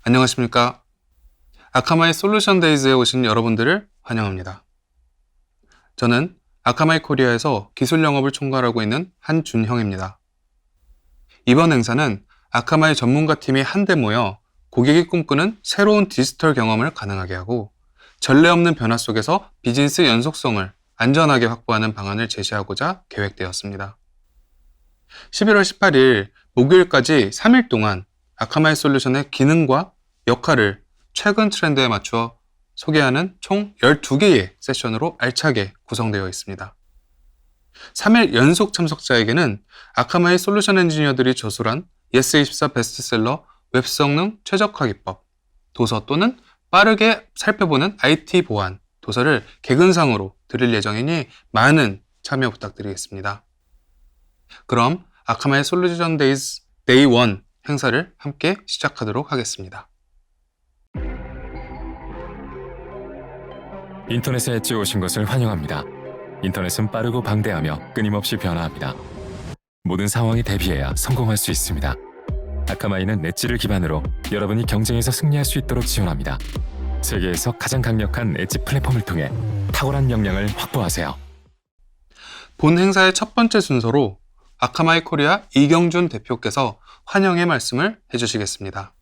안녕하십니까. 아카마이 솔루션 데이즈에 오신 여러분들을 환영합니다. 저는 아카마이 코리아에서 기술 영업을 총괄하고 있는 한준형입니다. 이번 행사는 아카마이 전문가 팀이 한데 모여 고객이 꿈꾸는 새로운 디지털 경험을 가능하게 하고 전례 없는 변화 속에서 비즈니스 연속성을 안전하게 확보하는 방안을 제시하고자 계획되었습니다. 11월 18일 목요일까지 3일 동안 아카마이 솔루션의 기능과 역할을 최근 트렌드에 맞추어 소개하는 총 12개의 세션으로 알차게 구성되어 있습니다. 3일 연속 참석자에게는 아카마이 솔루션 엔지니어들이 저술한 예스24 베스트셀러 웹 성능 최적화 기법, 도서 또는 빠르게 살펴보는 IT 보안 도서를 개근상으로 드릴 예정이니 많은 참여 부탁드리겠습니다. 그럼 아카마이 솔루션 데이즈 데이 1 행사를 함께 시작하도록 하겠습니다. 인터넷에 엣지 오신 것을 환영합니다. 인터넷은 빠르고 방대하며 끊임없이 변화합니다. 모든 상황에 대비해야 성공할 수 있습니다. 아카마이는 엣지를 기반으로 여러분이 경쟁에서 승리할 수 있도록 지원합니다. 세계에서 가장 강력한 엣지 플랫폼을 통해 탁월한 역량을 확보하세요. 본 행사의 첫 번째 순서로 아카마이 코리아 이경준 대표께서 환영의 말씀을 해주시겠습니다.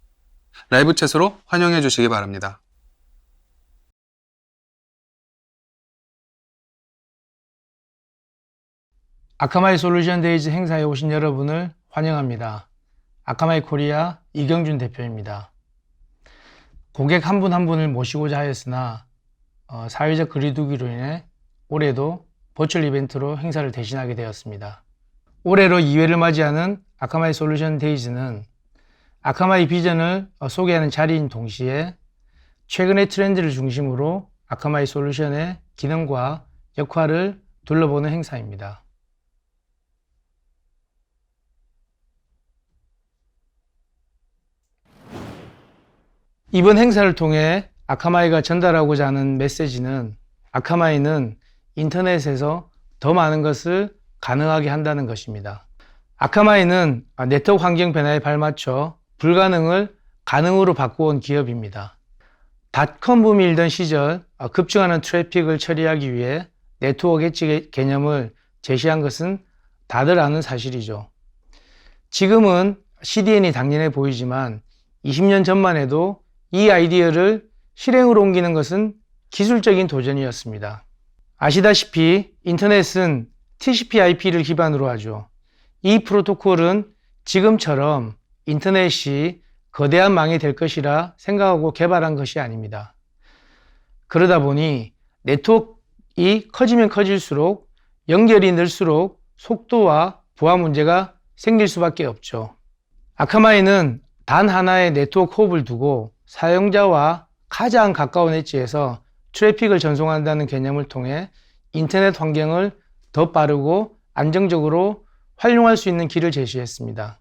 라이브 챗으로 환영해 주시기 바랍니다. 아카마이 솔루션 데이즈 행사에 오신 여러분을 환영합니다. 아카마이 코리아 이경준 대표입니다. 고객 한 분 한 분을 모시고자 하였으나 사회적 거리두기로 인해 올해도 버추얼 이벤트로 행사를 대신하게 되었습니다. 올해로 2회를 맞이하는 아카마이 솔루션 데이즈는 아카마이 비전을 소개하는 자리인 동시에 최근의 트렌드를 중심으로 아카마이 솔루션의 기능과 역할을 둘러보는 행사입니다. 이번 행사를 통해 아카마이가 전달하고자 하는 메시지는 아카마이는 인터넷에서 더 많은 것을 가능하게 한다는 것입니다. 아카마이는 네트워크 환경 변화에 발맞춰 불가능을 가능으로 바꾸어온 기업입니다. 닷컴 붐이 일던 시절 급증하는 트래픽을 처리하기 위해 네트워크 엣지 개념을 제시한 것은 다들 아는 사실이죠. 지금은 CDN이 당연해 보이지만 20년 전만 해도 이 아이디어를 실행으로 옮기는 것은 기술적인 도전이었습니다. 아시다시피 인터넷은 TCP/IP를 기반으로 하죠. 이 프로토콜은 지금처럼 인터넷이 거대한 망이 될 것이라 생각하고 개발한 것이 아닙니다. 그러다 보니 네트워크가 커지면 커질수록 연결이 늘수록 속도와 부하 문제가 생길 수밖에 없죠. 아카마이는 단 하나의 네트워크 홉을 두고 사용자와 가장 가까운 엣지에서 트래픽을 전송한다는 개념을 통해 인터넷 환경을 더 빠르고 안정적으로 활용할 수 있는 길을 제시했습니다.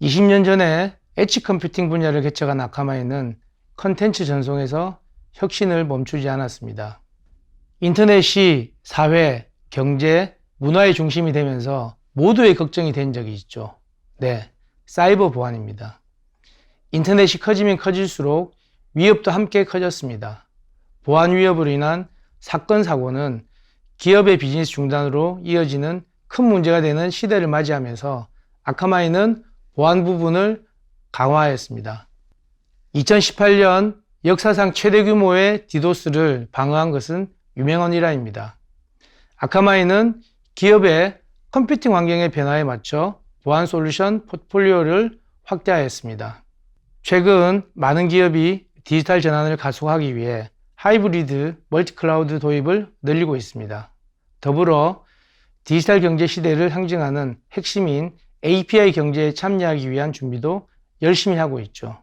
20년 전에 엣지 컴퓨팅 분야를 개척한 아카마이는 컨텐츠 전송에서 혁신을 멈추지 않았습니다. 인터넷이 사회, 경제, 문화의 중심이 되면서 모두의 걱정이 된 적이 있죠. 네, 사이버 보안입니다. 인터넷이 커지면 커질수록 위협도 함께 커졌습니다. 보안 위협으로 인한 사건, 사고는 기업의 비즈니스 중단으로 이어지는 큰 문제가 되는 시대를 맞이하면서 아카마이는 보안 부분을 강화하였습니다. 2018년 역사상 최대 규모의 디도스를 방어한 것은 유명한 일화입니다. 아카마이는 기업의 컴퓨팅 환경의 변화에 맞춰 보안 솔루션 포트폴리오를 확대하였습니다. 최근 많은 기업이 디지털 전환을 가속하기 위해 하이브리드 멀티클라우드 도입을 늘리고 있습니다. 더불어 디지털 경제 시대를 상징하는 핵심인 API 경제에 참여하기 위한 준비도 열심히 하고 있죠.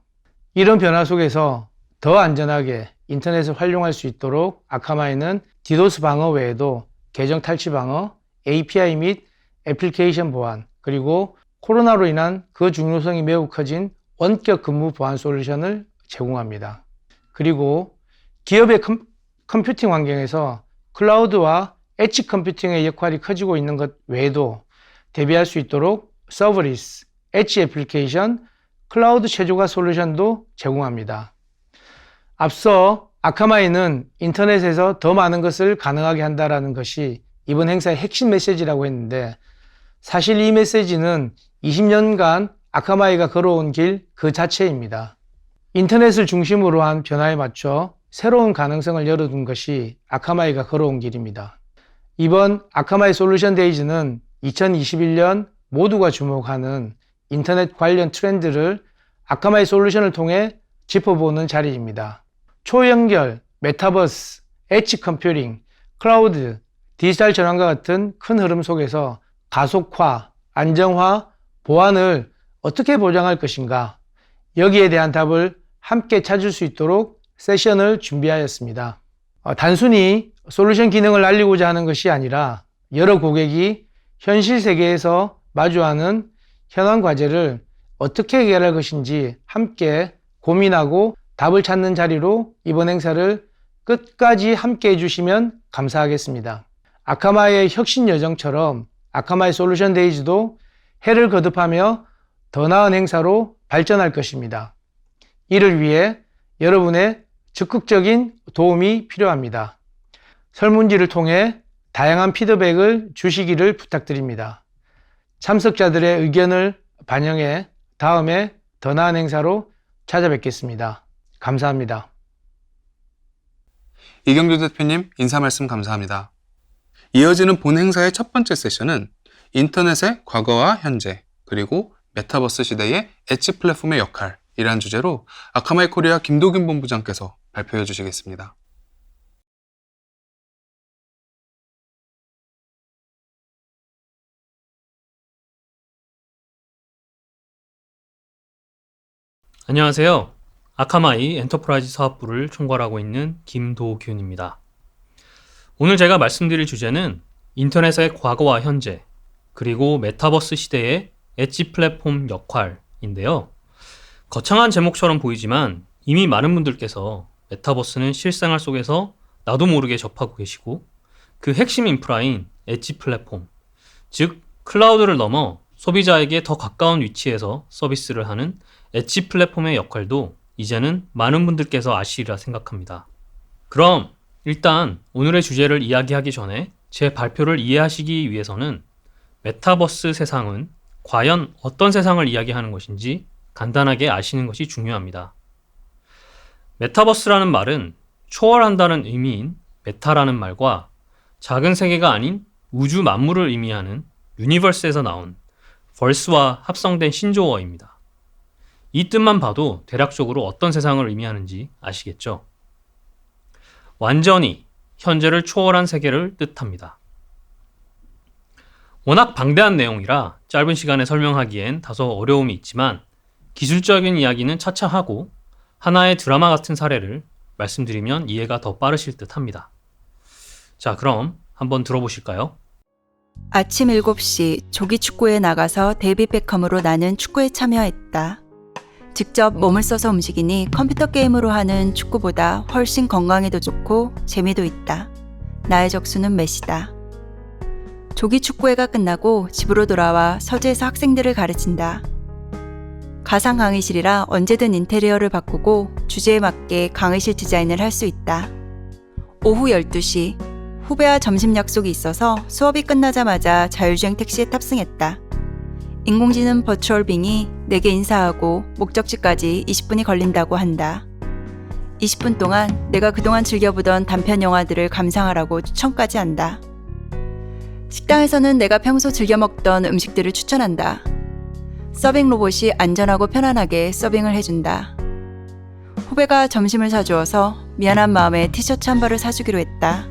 이런 변화 속에서 더 안전하게 인터넷을 활용할 수 있도록 아카마이는 디도스 방어 외에도 계정 탈취 방어, API 및 애플리케이션 보안, 그리고 코로나로 인한 그 중요성이 매우 커진 원격 근무 보안 솔루션을 제공합니다. 그리고 기업의 컴퓨팅 환경에서 클라우드와 엣지 컴퓨팅의 역할이 커지고 있는 것 외에도 대비할 수 있도록 서버리스, 엣지 애플리케이션, 클라우드 최적화 솔루션도 제공합니다. 앞서 아카마이는 인터넷에서 더 많은 것을 가능하게 한다는 것이 이번 행사의 핵심 메시지라고 했는데, 사실 이 메시지는 20년간 아카마이가 걸어온 길 그 자체입니다. 인터넷을 중심으로 한 변화에 맞춰 새로운 가능성을 열어둔 것이 아카마이가 걸어온 길입니다. 이번 아카마이 솔루션 데이즈는 2021년 모두가 주목하는 인터넷 관련 트렌드를 아카마이 솔루션을 통해 짚어보는 자리입니다. 초연결, 메타버스, 엣지 컴퓨팅, 클라우드, 디지털 전환과 같은 큰 흐름 속에서 가속화, 안정화, 보안을 어떻게 보장할 것인가, 여기에 대한 답을 함께 찾을 수 있도록 세션을 준비하였습니다. 단순히 솔루션 기능을 알리고자 하는 것이 아니라 여러 고객이 현실 세계에서 마주하는 현안 과제를 어떻게 해결할 것인지 함께 고민하고 답을 찾는 자리로 이번 행사를 끝까지 함께 해주시면 감사하겠습니다. 아카마이의 혁신 여정처럼 아카마이 솔루션 데이즈도 해를 거듭하며 더 나은 행사로 발전할 것입니다. 이를 위해 여러분의 적극적인 도움이 필요합니다. 설문지를 통해 다양한 피드백을 주시기를 부탁드립니다. 참석자들의 의견을 반영해 다음에 더 나은 행사로 찾아뵙겠습니다. 감사합니다. 이경규 대표님 인사 말씀 감사합니다. 이어지는 본 행사의 첫 번째 세션은 인터넷의 과거와 현재, 그리고 메타버스 시대의 엣지 플랫폼의 역할이라는 주제로 아카마이 코리아 김도균 본부장께서 발표해 주시겠습니다. 안녕하세요. 아카마이 엔터프라이즈 사업부를 총괄하고 있는 김도균입니다. 오늘 제가 말씀드릴 주제는 인터넷의 과거와 현재, 그리고 메타버스 시대의 엣지 플랫폼 역할인데요. 거창한 제목처럼 보이지만 이미 많은 분들께서 메타버스는 실생활 속에서 나도 모르게 접하고 계시고, 그 핵심 인프라인 엣지 플랫폼, 즉 클라우드를 넘어 소비자에게 더 가까운 위치에서 서비스를 하는 엣지 플랫폼의 역할도 이제는 많은 분들께서 아시리라 생각합니다. 그럼 일단 오늘의 주제를 이야기하기 전에 제 발표를 이해하시기 위해서는 메타버스 세상은 과연 어떤 세상을 이야기하는 것인지 간단하게 아시는 것이 중요합니다. 메타버스라는 말은 초월한다는 의미인 메타라는 말과 작은 세계가 아닌 우주 만물을 의미하는 유니버스에서 나온 벌스와 합성된 신조어입니다. 이 뜻만 봐도 대략적으로 어떤 세상을 의미하는지 아시겠죠? 완전히 현재를 초월한 세계를 뜻합니다. 워낙 방대한 내용이라 짧은 시간에 설명하기엔 다소 어려움이 있지만 기술적인 이야기는 차차 하고 하나의 드라마 같은 사례를 말씀드리면 이해가 더 빠르실 듯 합니다. 자, 그럼 한번 들어보실까요? 아침 7시 조기축구에 나가서 데이빗 베컴으로 나는 축구에 참여했다. 직접 몸을 써서 움직이니 컴퓨터 게임으로 하는 축구보다 훨씬 건강에도 좋고 재미도 있다. 나의 적수는 메시다. 조기축구회가 끝나고 집으로 돌아와 서재에서 학생들을 가르친다. 가상 강의실이라 언제든 인테리어를 바꾸고 주제에 맞게 강의실 디자인을 할 수 있다. 오후 12시 후배와 점심 약속이 있어서 수업이 끝나자마자 자율주행 택시에 탑승했다. 인공지능 버추얼 빙이 내게 인사하고 목적지까지 20분이 걸린다고 한다. 20분 동안 내가 그동안 즐겨보던 단편 영화들을 감상하라고 추천까지 한다. 식당에서는 내가 평소 즐겨 먹던 음식들을 추천한다. 서빙 로봇이 안전하고 편안하게 서빙을 해준다. 후배가 점심을 사주어서 미안한 마음에 티셔츠 한 벌을 사주기로 했다.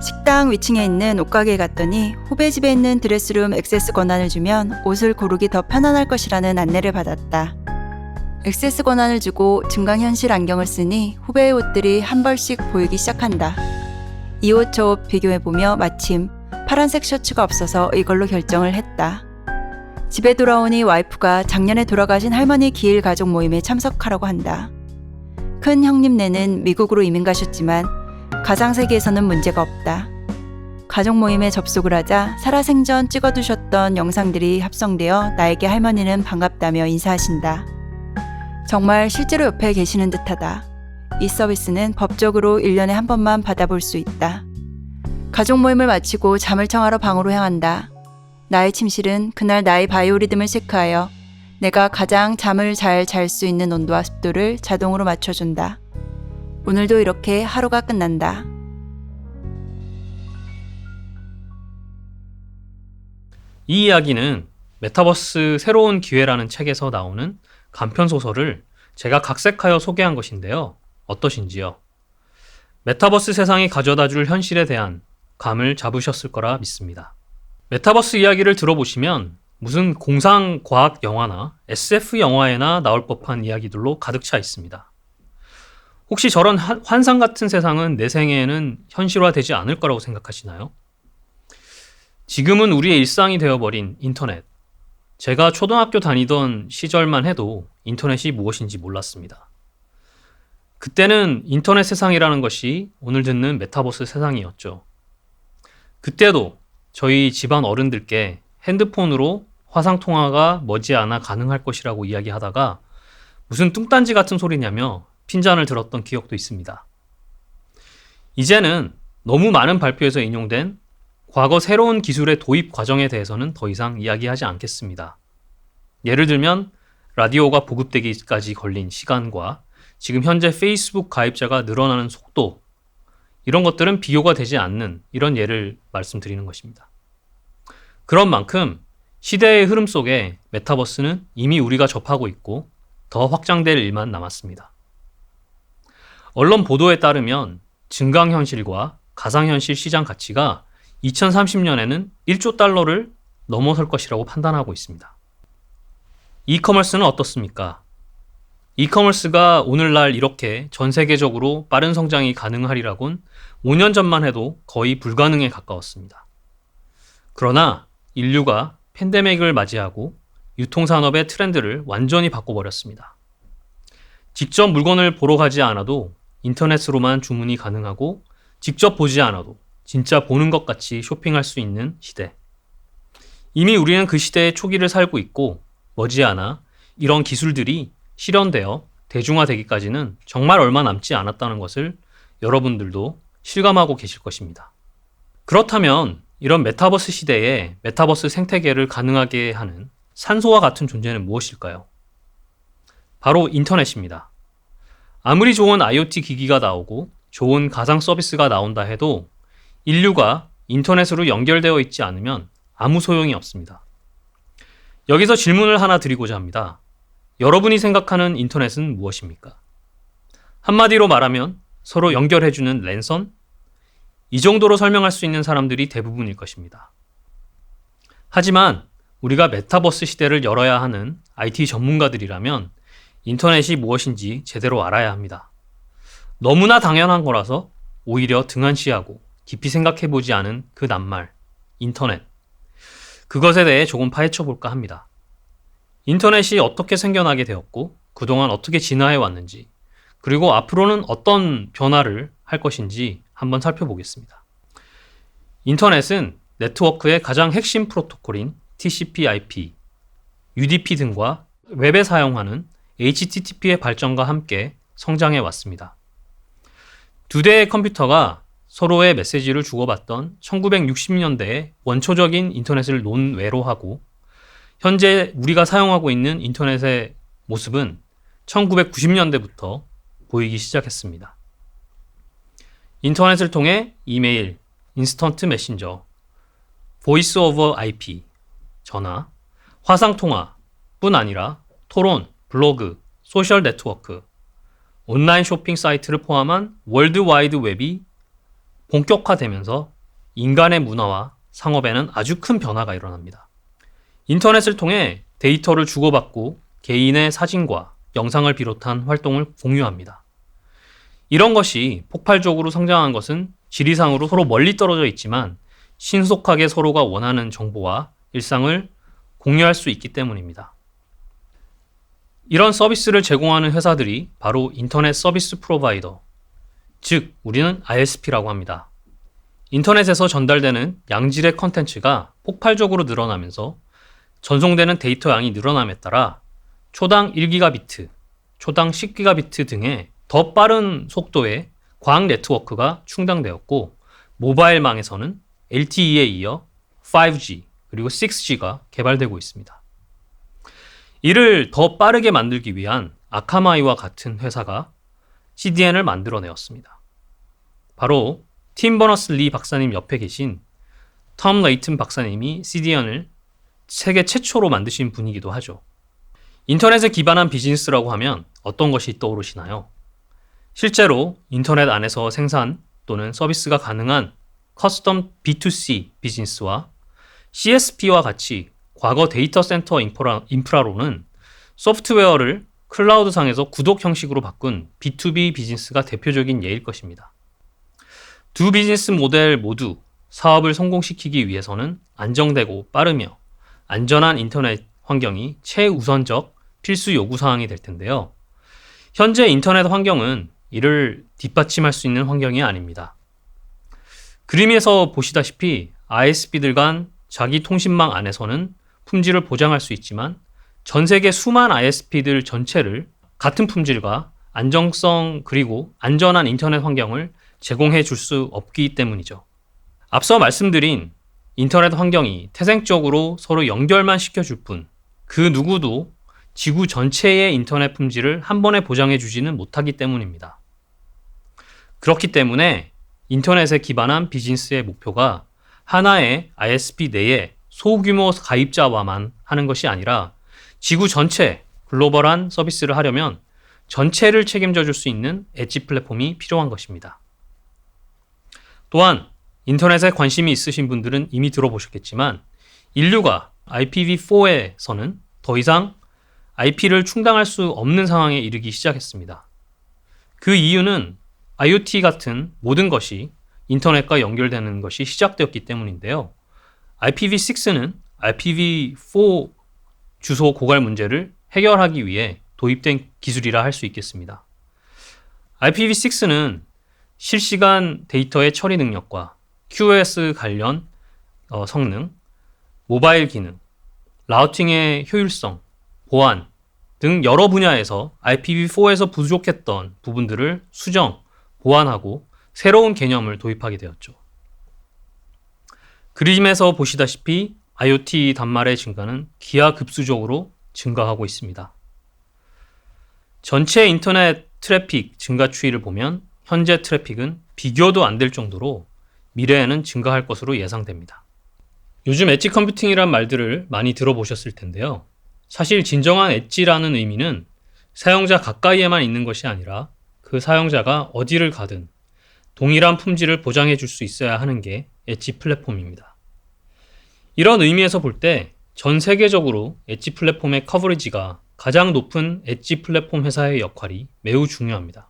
식당 위층에 있는 옷가게에 갔더니 후배 집에 있는 드레스룸 액세스 권한을 주면 옷을 고르기 더 편안할 것이라는 안내를 받았다. 액세스 권한을 주고 증강현실 안경을 쓰니 후배의 옷들이 한 벌씩 보이기 시작한다. 이 옷 저 옷 비교해보며 마침 파란색 셔츠가 없어서 이걸로 결정을 했다. 집에 돌아오니 와이프가 작년에 돌아가신 할머니 기일 가족 모임에 참석하라고 한다. 큰 형님네는 미국으로 이민 가셨지만 가상세계에서는 문제가 없다. 가족 모임에 접속을 하자 살아생전 찍어두셨던 영상들이 합성되어 나에게 할머니는 반갑다며 인사하신다. 정말 실제로 옆에 계시는 듯하다. 이 서비스는 법적으로 1년에 한 번만 받아볼 수 있다. 가족 모임을 마치고 잠을 청하러 방으로 향한다. 나의 침실은 그날 나의 바이오리듬을 체크하여 내가 가장 잠을 잘 잘 수 있는 온도와 습도를 자동으로 맞춰준다. 오늘도 이렇게 하루가 끝난다. 이 이야기는 메타버스 새로운 기회라는 책에서 나오는 간편소설을 제가 각색하여 소개한 것인데요. 어떠신지요? 메타버스 세상이 가져다줄 현실에 대한 감을 잡으셨을 거라 믿습니다. 메타버스 이야기를 들어보시면 무슨 공상과학 영화나 SF 영화에나 나올 법한 이야기들로 가득 차 있습니다. 혹시 저런 환상 같은 세상은 내 생애에는 현실화되지 않을 거라고 생각하시나요? 지금은 우리의 일상이 되어버린 인터넷. 제가 초등학교 다니던 시절만 해도 인터넷이 무엇인지 몰랐습니다. 그때는 인터넷 세상이라는 것이 오늘 듣는 메타버스 세상이었죠. 그때도 저희 집안 어른들께 핸드폰으로 화상통화가 머지않아 가능할 것이라고 이야기하다가 무슨 뚱딴지 같은 소리냐며 핀잔을 들었던 기억도 있습니다. 이제는 너무 많은 발표에서 인용된 과거 새로운 기술의 도입 과정에 대해서는 더 이상 이야기하지 않겠습니다. 예를 들면 라디오가 보급되기까지 걸린 시간과 지금 현재 페이스북 가입자가 늘어나는 속도, 이런 것들은 비교가 되지 않는 이런 예를 말씀드리는 것입니다. 그런 만큼 시대의 흐름 속에 메타버스는 이미 우리가 접하고 있고 더 확장될 일만 남았습니다. 언론 보도에 따르면 증강현실과 가상현실 시장 가치가 2030년에는 1조 달러를 넘어설 것이라고 판단하고 있습니다. 이커머스는 어떻습니까? 이커머스가 오늘날 이렇게 전 세계적으로 빠른 성장이 가능하리라곤 5년 전만 해도 거의 불가능에 가까웠습니다. 그러나 인류가 팬데믹을 맞이하고 유통산업의 트렌드를 완전히 바꿔버렸습니다. 직접 물건을 보러 가지 않아도 인터넷으로만 주문이 가능하고 직접 보지 않아도 진짜 보는 것 같이 쇼핑할 수 있는 시대. 이미 우리는 그 시대의 초기를 살고 있고 머지않아 이런 기술들이 실현되어 대중화되기까지는 정말 얼마 남지 않았다는 것을 여러분들도 실감하고 계실 것입니다. 그렇다면 이런 메타버스 시대에 메타버스 생태계를 가능하게 하는 산소와 같은 존재는 무엇일까요? 바로 인터넷입니다. 아무리 좋은 IoT 기기가 나오고 좋은 가상 서비스가 나온다 해도 인류가 인터넷으로 연결되어 있지 않으면 아무 소용이 없습니다. 여기서 질문을 하나 드리고자 합니다. 여러분이 생각하는 인터넷은 무엇입니까? 한마디로 말하면 서로 연결해주는 랜선? 이 정도로 설명할 수 있는 사람들이 대부분일 것입니다. 하지만 우리가 메타버스 시대를 열어야 하는 IT 전문가들이라면 인터넷이 무엇인지 제대로 알아야 합니다. 너무나 당연한 거라서 오히려 등한시하고 깊이 생각해보지 않은 그 낱말, 인터넷. 그것에 대해 조금 파헤쳐 볼까 합니다. 인터넷이 어떻게 생겨나게 되었고 그동안 어떻게 진화해 왔는지, 그리고 앞으로는 어떤 변화를 할 것인지 한번 살펴보겠습니다. 인터넷은 네트워크의 가장 핵심 프로토콜인 TCP/IP, UDP 등과 웹에 사용하는 HTTP의 발전과 함께 성장해 왔습니다. 두 대의 컴퓨터가 서로의 메시지를 주고받던 1960년대의 원초적인 인터넷을 논외로 하고 현재 우리가 사용하고 있는 인터넷의 모습은 1990년대부터 보이기 시작했습니다. 인터넷을 통해 이메일, 인스턴트 메신저, 보이스 오버 IP, 전화, 화상통화뿐 아니라 토론, 블로그, 소셜 네트워크, 온라인 쇼핑 사이트를 포함한 월드와이드 웹이 본격화되면서 인간의 문화와 상업에는 아주 큰 변화가 일어납니다. 인터넷을 통해 데이터를 주고받고 개인의 사진과 영상을 비롯한 활동을 공유합니다. 이런 것이 폭발적으로 성장한 것은 지리상으로 서로 멀리 떨어져 있지만 신속하게 서로가 원하는 정보와 일상을 공유할 수 있기 때문입니다. 이런 서비스를 제공하는 회사들이 바로 인터넷 서비스 프로바이더, 즉 우리는 ISP라고 합니다. 인터넷에서 전달되는 양질의 컨텐츠가 폭발적으로 늘어나면서 전송되는 데이터 양이 늘어남에 따라 초당 1기가비트, 초당 10기가비트 등의 더 빠른 속도의 광학 네트워크가 충당되었고 모바일망에서는 LTE에 이어 5G 그리고 6G가 개발되고 있습니다. 이를 더 빠르게 만들기 위한 아카마이와 같은 회사가 CDN을 만들어내었습니다. 바로 팀 버너스-리 박사님 옆에 계신 톰 레이튼 박사님이 CDN을 세계 최초로 만드신 분이기도 하죠. 인터넷에 기반한 비즈니스라고 하면 어떤 것이 떠오르시나요? 실제로 인터넷 안에서 생산 또는 서비스가 가능한 커스텀 B2C 비즈니스와 CSP와 같이 과거 데이터 센터 인프라로는 소프트웨어를 클라우드상에서 구독 형식으로 바꾼 B2B 비즈니스가 대표적인 예일 것입니다. 두 비즈니스 모델 모두 사업을 성공시키기 위해서는 안정되고 빠르며 안전한 인터넷 환경이 최우선적 필수 요구사항이 될 텐데요. 현재 인터넷 환경은 이를 뒷받침할 수 있는 환경이 아닙니다. 그림에서 보시다시피 ISP들 간 자기 통신망 안에서는 품질을 보장할 수 있지만 전 세계 수만 ISP들 전체를 같은 품질과 안정성 그리고 안전한 인터넷 환경을 제공해 줄 수 없기 때문이죠. 앞서 말씀드린 인터넷 환경이 태생적으로 서로 연결만 시켜줄 뿐 그 누구도 지구 전체의 인터넷 품질을 한 번에 보장해 주지는 못하기 때문입니다. 그렇기 때문에 인터넷에 기반한 비즈니스의 목표가 하나의 ISP 내에 소규모 가입자와만 하는 것이 아니라 지구 전체 글로벌한 서비스를 하려면 전체를 책임져 줄 수 있는 엣지 플랫폼이 필요한 것입니다. 또한 인터넷에 관심이 있으신 분들은 이미 들어보셨겠지만 인류가 IPv4에서는 더 이상 IP를 충당할 수 없는 상황에 이르기 시작했습니다. 그 이유는 IoT 같은 모든 것이 인터넷과 연결되는 것이 시작되었기 때문인데요. IPv6는 IPv4 주소 고갈 문제를 해결하기 위해 도입된 기술이라 할 수 있겠습니다. IPv6는 실시간 데이터의 처리 능력과 QoS 관련 성능, 모바일 기능, 라우팅의 효율성, 보안 등 여러 분야에서 IPv4에서 부족했던 부분들을 수정, 보완하고 새로운 개념을 도입하게 되었죠. 그림에서 보시다시피 IoT 단말의 증가는 기하급수적으로 증가하고 있습니다. 전체 인터넷 트래픽 증가 추이를 보면 현재 트래픽은 비교도 안 될 정도로 미래에는 증가할 것으로 예상됩니다. 요즘 엣지 컴퓨팅이란 말들을 많이 들어보셨을 텐데요. 사실 진정한 엣지라는 의미는 사용자 가까이에만 있는 것이 아니라 그 사용자가 어디를 가든 동일한 품질을 보장해 줄 수 있어야 하는 게 엣지 플랫폼입니다. 이런 의미에서 볼 때 전 세계적으로 엣지 플랫폼의 커버리지가 가장 높은 엣지 플랫폼 회사의 역할이 매우 중요합니다.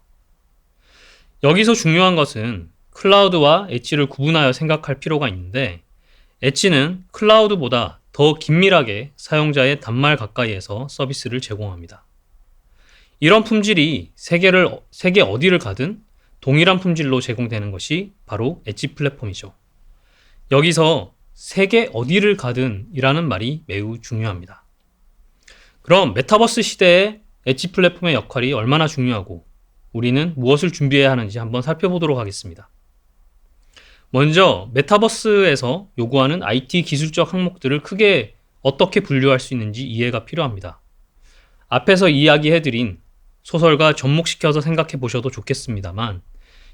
여기서 중요한 것은 클라우드와 엣지를 구분하여 생각할 필요가 있는데 엣지는 클라우드보다 더 긴밀하게 사용자의 단말 가까이에서 서비스를 제공합니다. 이런 품질이 세계 어디를 가든 동일한 품질로 제공되는 것이 바로 엣지 플랫폼이죠. 여기서 세계 어디를 가든 이라는 말이 매우 중요합니다. 그럼 메타버스 시대의 엣지 플랫폼의 역할이 얼마나 중요하고 우리는 무엇을 준비해야 하는지 한번 살펴보도록 하겠습니다. 먼저 메타버스에서 요구하는 IT 기술적 항목들을 크게 어떻게 분류할 수 있는지 이해가 필요합니다. 앞에서 이야기해드린 소설과 접목시켜서 생각해 보셔도 좋겠습니다만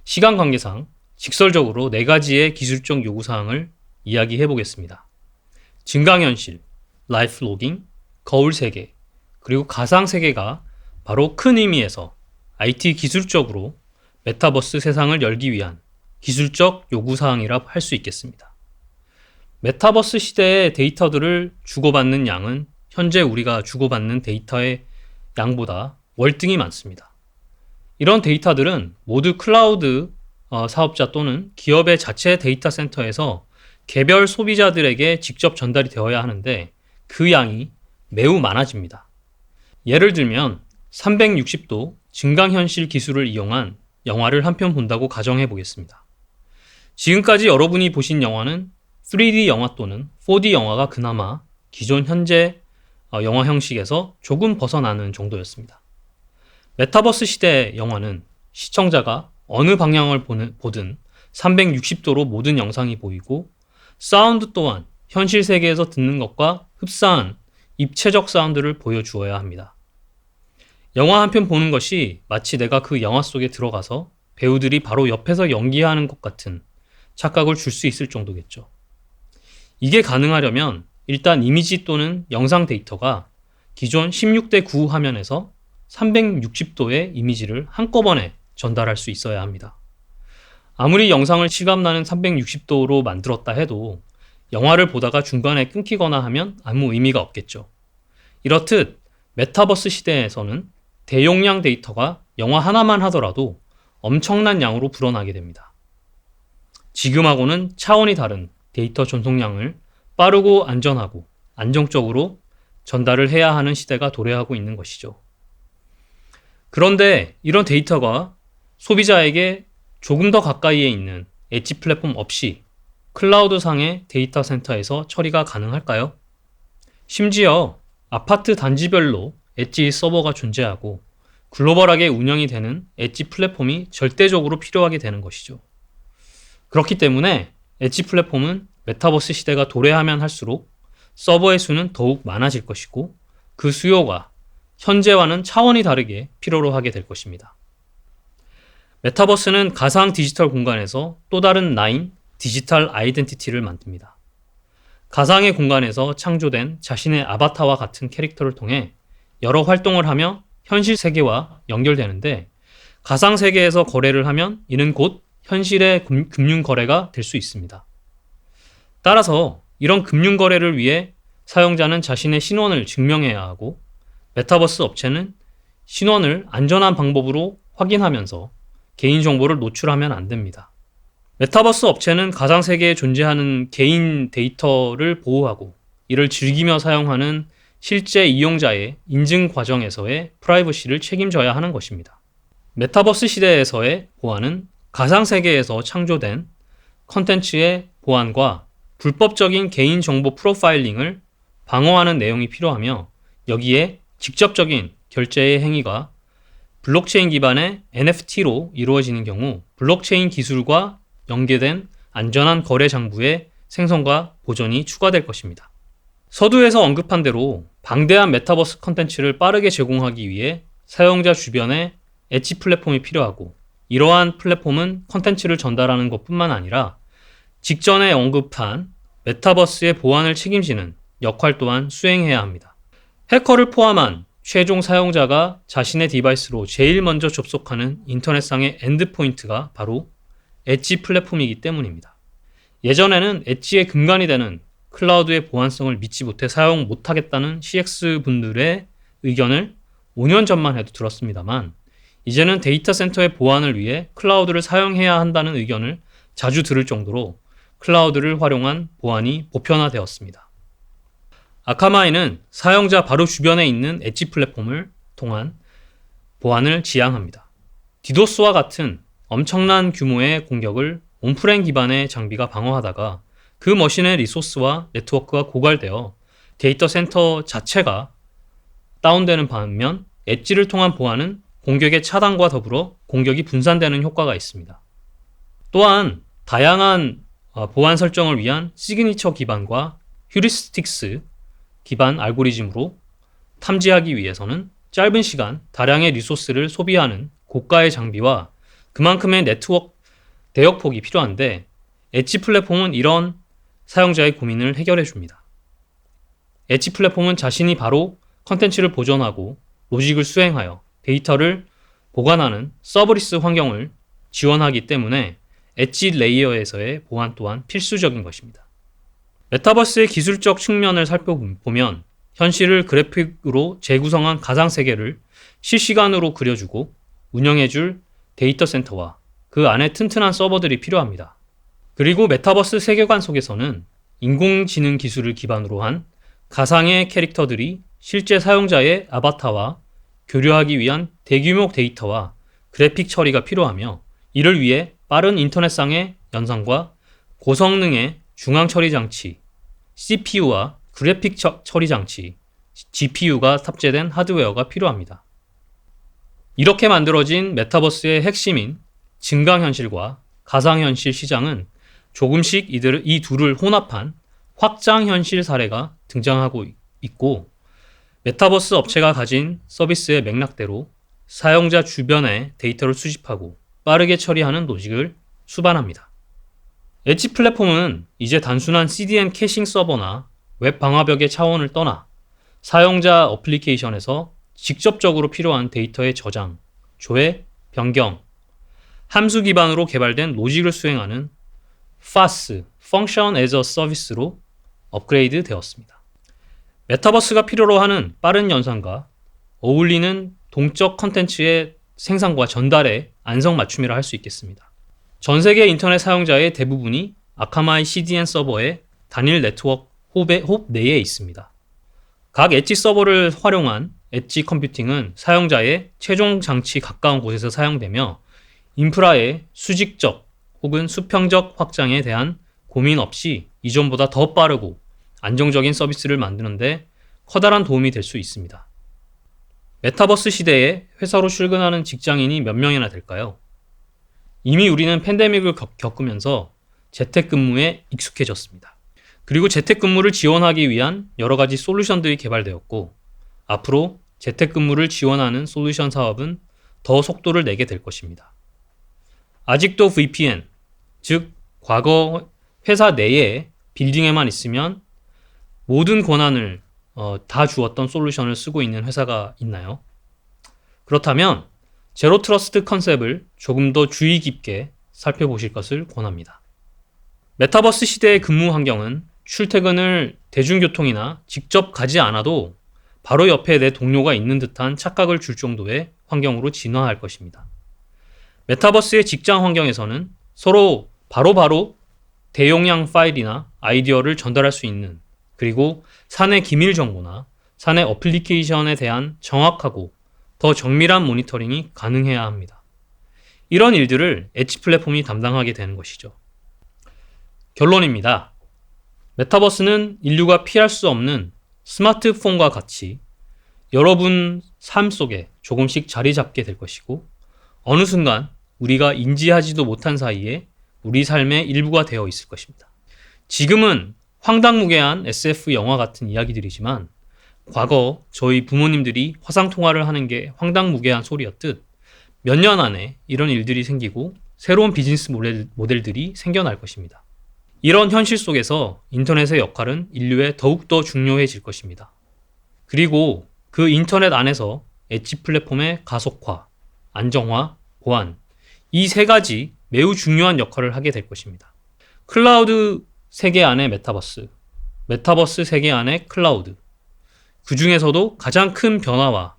시간 관계상 직설적으로 4가지의 기술적 요구사항을 이야기해 보겠습니다. 증강현실, 라이프 로깅, 거울세계, 그리고 가상세계가 바로 큰 의미에서 IT 기술적으로 메타버스 세상을 열기 위한 기술적 요구사항이라 할 수 있겠습니다. 메타버스 시대의 데이터들을 주고받는 양은 현재 우리가 주고받는 데이터의 양보다 월등히 많습니다. 이런 데이터들은 모두 클라우드 사업자 또는 기업의 자체 데이터 센터에서 개별 소비자들에게 직접 전달이 되어야 하는데 그 양이 매우 많아집니다. 예를 들면 360도 증강현실 기술을 이용한 영화를 한 편 본다고 가정해 보겠습니다. 지금까지 여러분이 보신 영화는 3D 영화 또는 4D 영화가 그나마 기존 현재 영화 형식에서 조금 벗어나는 정도였습니다. 메타버스 시대의 영화는 시청자가 어느 방향을 보든 360도로 모든 영상이 보이고 사운드 또한 현실 세계에서 듣는 것과 흡사한 입체적 사운드를 보여주어야 합니다. 영화 한 편 보는 것이 마치 내가 그 영화 속에 들어가서 배우들이 바로 옆에서 연기하는 것 같은 착각을 줄 수 있을 정도겠죠. 이게 가능하려면 일단 이미지 또는 영상 데이터가 기존 16:9 화면에서 360도의 이미지를 한꺼번에 전달할 수 있어야 합니다. 아무리 영상을 실감나는 360도로 만들었다 해도 영화를 보다가 중간에 끊기거나 하면 아무 의미가 없겠죠. 이렇듯 메타버스 시대에서는 대용량 데이터가 영화 하나만 하더라도 엄청난 양으로 불어나게 됩니다. 지금하고는 차원이 다른 데이터 전송량을 빠르고 안전하고 안정적으로 전달을 해야 하는 시대가 도래하고 있는 것이죠. 그런데 이런 데이터가 소비자에게 조금 더 가까이에 있는 엣지 플랫폼 없이 클라우드상의 데이터 센터에서 처리가 가능할까요? 심지어 아파트 단지별로 엣지 서버가 존재하고 글로벌하게 운영이 되는 엣지 플랫폼이 절대적으로 필요하게 되는 것이죠. 그렇기 때문에 엣지 플랫폼은 메타버스 시대가 도래하면 할수록 서버의 수는 더욱 많아질 것이고 그 수요가 현재와는 차원이 다르게 필요로 하게 될 것입니다. 메타버스는 가상 디지털 공간에서 또 다른 나인 디지털 아이덴티티를 만듭니다. 가상의 공간에서 창조된 자신의 아바타와 같은 캐릭터를 통해 여러 활동을 하며 현실 세계와 연결되는데 가상 세계에서 거래를 하면 이는 곧 현실의 금융 거래가 될 수 있습니다. 따라서 이런 금융 거래를 위해 사용자는 자신의 신원을 증명해야 하고 메타버스 업체는 신원을 안전한 방법으로 확인하면서 개인정보를 노출하면 안 됩니다. 메타버스 업체는 가상세계에 존재하는 개인 데이터를 보호하고 이를 즐기며 사용하는 실제 이용자의 인증 과정에서의 프라이버시를 책임져야 하는 것입니다. 메타버스 시대에서의 보안은 가상세계에서 창조된 컨텐츠의 보안과 불법적인 개인정보 프로파일링을 방어하는 내용이 필요하며 여기에 직접적인 결제의 행위가 블록체인 기반의 NFT로 이루어지는 경우 블록체인 기술과 연계된 안전한 거래 장부의 생성과 보존이 추가될 것입니다. 서두에서 언급한 대로 방대한 메타버스 컨텐츠를 빠르게 제공하기 위해 사용자 주변에 엣지 플랫폼이 필요하고 이러한 플랫폼은 컨텐츠를 전달하는 것뿐만 아니라 직전에 언급한 메타버스의 보안을 책임지는 역할 또한 수행해야 합니다. 해커를 포함한 최종 사용자가 자신의 디바이스로 제일 먼저 접속하는 인터넷상의 엔드포인트가 바로 엣지 플랫폼이기 때문입니다. 예전에는 엣지의 근간이 되는 클라우드의 보안성을 믿지 못해 사용 못하겠다는 CX 분들의 의견을 5년 전만 해도 들었습니다만 이제는 데이터 센터의 보안을 위해 클라우드를 사용해야 한다는 의견을 자주 들을 정도로 클라우드를 활용한 보안이 보편화되었습니다. 아카마이는 사용자 바로 주변에 있는 엣지 플랫폼을 통한 보안을 지향합니다. 디도스와 같은 엄청난 규모의 공격을 온프레임 기반의 장비가 방어하다가 그 머신의 리소스와 네트워크가 고갈되어 데이터 센터 자체가 다운되는 반면 엣지를 통한 보안은 공격의 차단과 더불어 공격이 분산되는 효과가 있습니다. 또한 다양한 보안 설정을 위한 시그니처 기반과 휴리스틱스 기반 알고리즘으로 탐지하기 위해서는 짧은 시간 다량의 리소스를 소비하는 고가의 장비와 그만큼의 네트워크 대역폭이 필요한데 엣지 플랫폼은 이런 사용자의 고민을 해결해 줍니다. 엣지 플랫폼은 자신이 바로 컨텐츠를 보존하고 로직을 수행하여 데이터를 보관하는 서브리스 환경을 지원하기 때문에 엣지 레이어에서의 보안 또한 필수적인 것입니다. 메타버스의 기술적 측면을 살펴보면 현실을 그래픽으로 재구성한 가상세계를 실시간으로 그려주고 운영해줄 데이터 센터와 그 안에 튼튼한 서버들이 필요합니다. 그리고 메타버스 세계관 속에서는 인공지능 기술을 기반으로 한 가상의 캐릭터들이 실제 사용자의 아바타와 교류하기 위한 대규모 데이터와 그래픽 처리가 필요하며 이를 위해 빠른 인터넷상의 연산과 고성능의 중앙 처리 장치, CPU와 그래픽 처리 장치, GPU가 탑재된 하드웨어가 필요합니다. 이렇게 만들어진 메타버스의 핵심인 증강현실과 가상현실 시장은 조금씩 이 둘을 혼합한 확장현실 사례가 등장하고 있고, 메타버스 업체가 가진 서비스의 맥락대로 사용자 주변의 데이터를 수집하고 빠르게 처리하는 로직을 수반합니다. 엣지 플랫폼은 이제 단순한 CDN 캐싱 서버나 웹 방화벽의 차원을 떠나 사용자 어플리케이션에서 직접적으로 필요한 데이터의 저장, 조회, 변경, 함수 기반으로 개발된 로직을 수행하는 FaaS, Function as a Service로 업그레이드 되었습니다. 메타버스가 필요로 하는 빠른 연산과 어울리는 동적 컨텐츠의 생산과 전달의 안성맞춤이라 할 수 있겠습니다. 전 세계 인터넷 사용자의 대부분이 아카마이 CDN 서버의 단일 네트워크 홉 내에 있습니다. 각 엣지 서버를 활용한 엣지 컴퓨팅은 사용자의 최종 장치 가까운 곳에서 사용되며 인프라의 수직적 혹은 수평적 확장에 대한 고민 없이 이전보다 더 빠르고 안정적인 서비스를 만드는데 커다란 도움이 될 수 있습니다. 메타버스 시대에 회사로 출근하는 직장인이 몇 명이나 될까요? 이미 우리는 팬데믹을 겪으면서 재택근무에 익숙해졌습니다. 그리고 재택근무를 지원하기 위한 여러 가지 솔루션들이 개발되었고, 앞으로 재택근무를 지원하는 솔루션 사업은 더 속도를 내게 될 것입니다. 아직도 VPN, 즉 과거 회사 내에 빌딩에만 있으면 모든 권한을 다 주었던 솔루션을 쓰고 있는 회사가 있나요? 그렇다면 제로 트러스트 컨셉을 조금 더 주의 깊게 살펴보실 것을 권합니다. 메타버스 시대의 근무 환경은 출퇴근을 대중교통이나 직접 가지 않아도 바로 옆에 내 동료가 있는 듯한 착각을 줄 정도의 환경으로 진화할 것입니다. 메타버스의 직장 환경에서는 서로 바로바로 대용량 파일이나 아이디어를 전달할 수 있는, 그리고 사내 기밀 정보나 사내 어플리케이션에 대한 정확하고 더 정밀한 모니터링이 가능해야 합니다. 이런 일들을 엣지 플랫폼이 담당하게 되는 것이죠. 결론입니다. 메타버스는 인류가 피할 수 없는 스마트폰과 같이 여러분 삶 속에 조금씩 자리 잡게 될 것이고, 어느 순간 우리가 인지하지도 못한 사이에 우리 삶의 일부가 되어 있을 것입니다. 지금은 황당무계한 SF 영화 같은 이야기들이지만, 과거 저희 부모님들이 화상통화를 하는 게 황당무계한 소리였듯 몇 년 안에 이런 일들이 생기고 새로운 비즈니스 모델들이 생겨날 것입니다. 이런 현실 속에서 인터넷의 역할은 인류에 더욱더 중요해질 것입니다. 그리고 그 인터넷 안에서 엣지 플랫폼의 가속화, 안정화, 보안, 이 세 가지 매우 중요한 역할을 하게 될 것입니다. 클라우드 세계 안의 메타버스, 메타버스 세계 안의 클라우드, 그 중에서도 가장 큰 변화와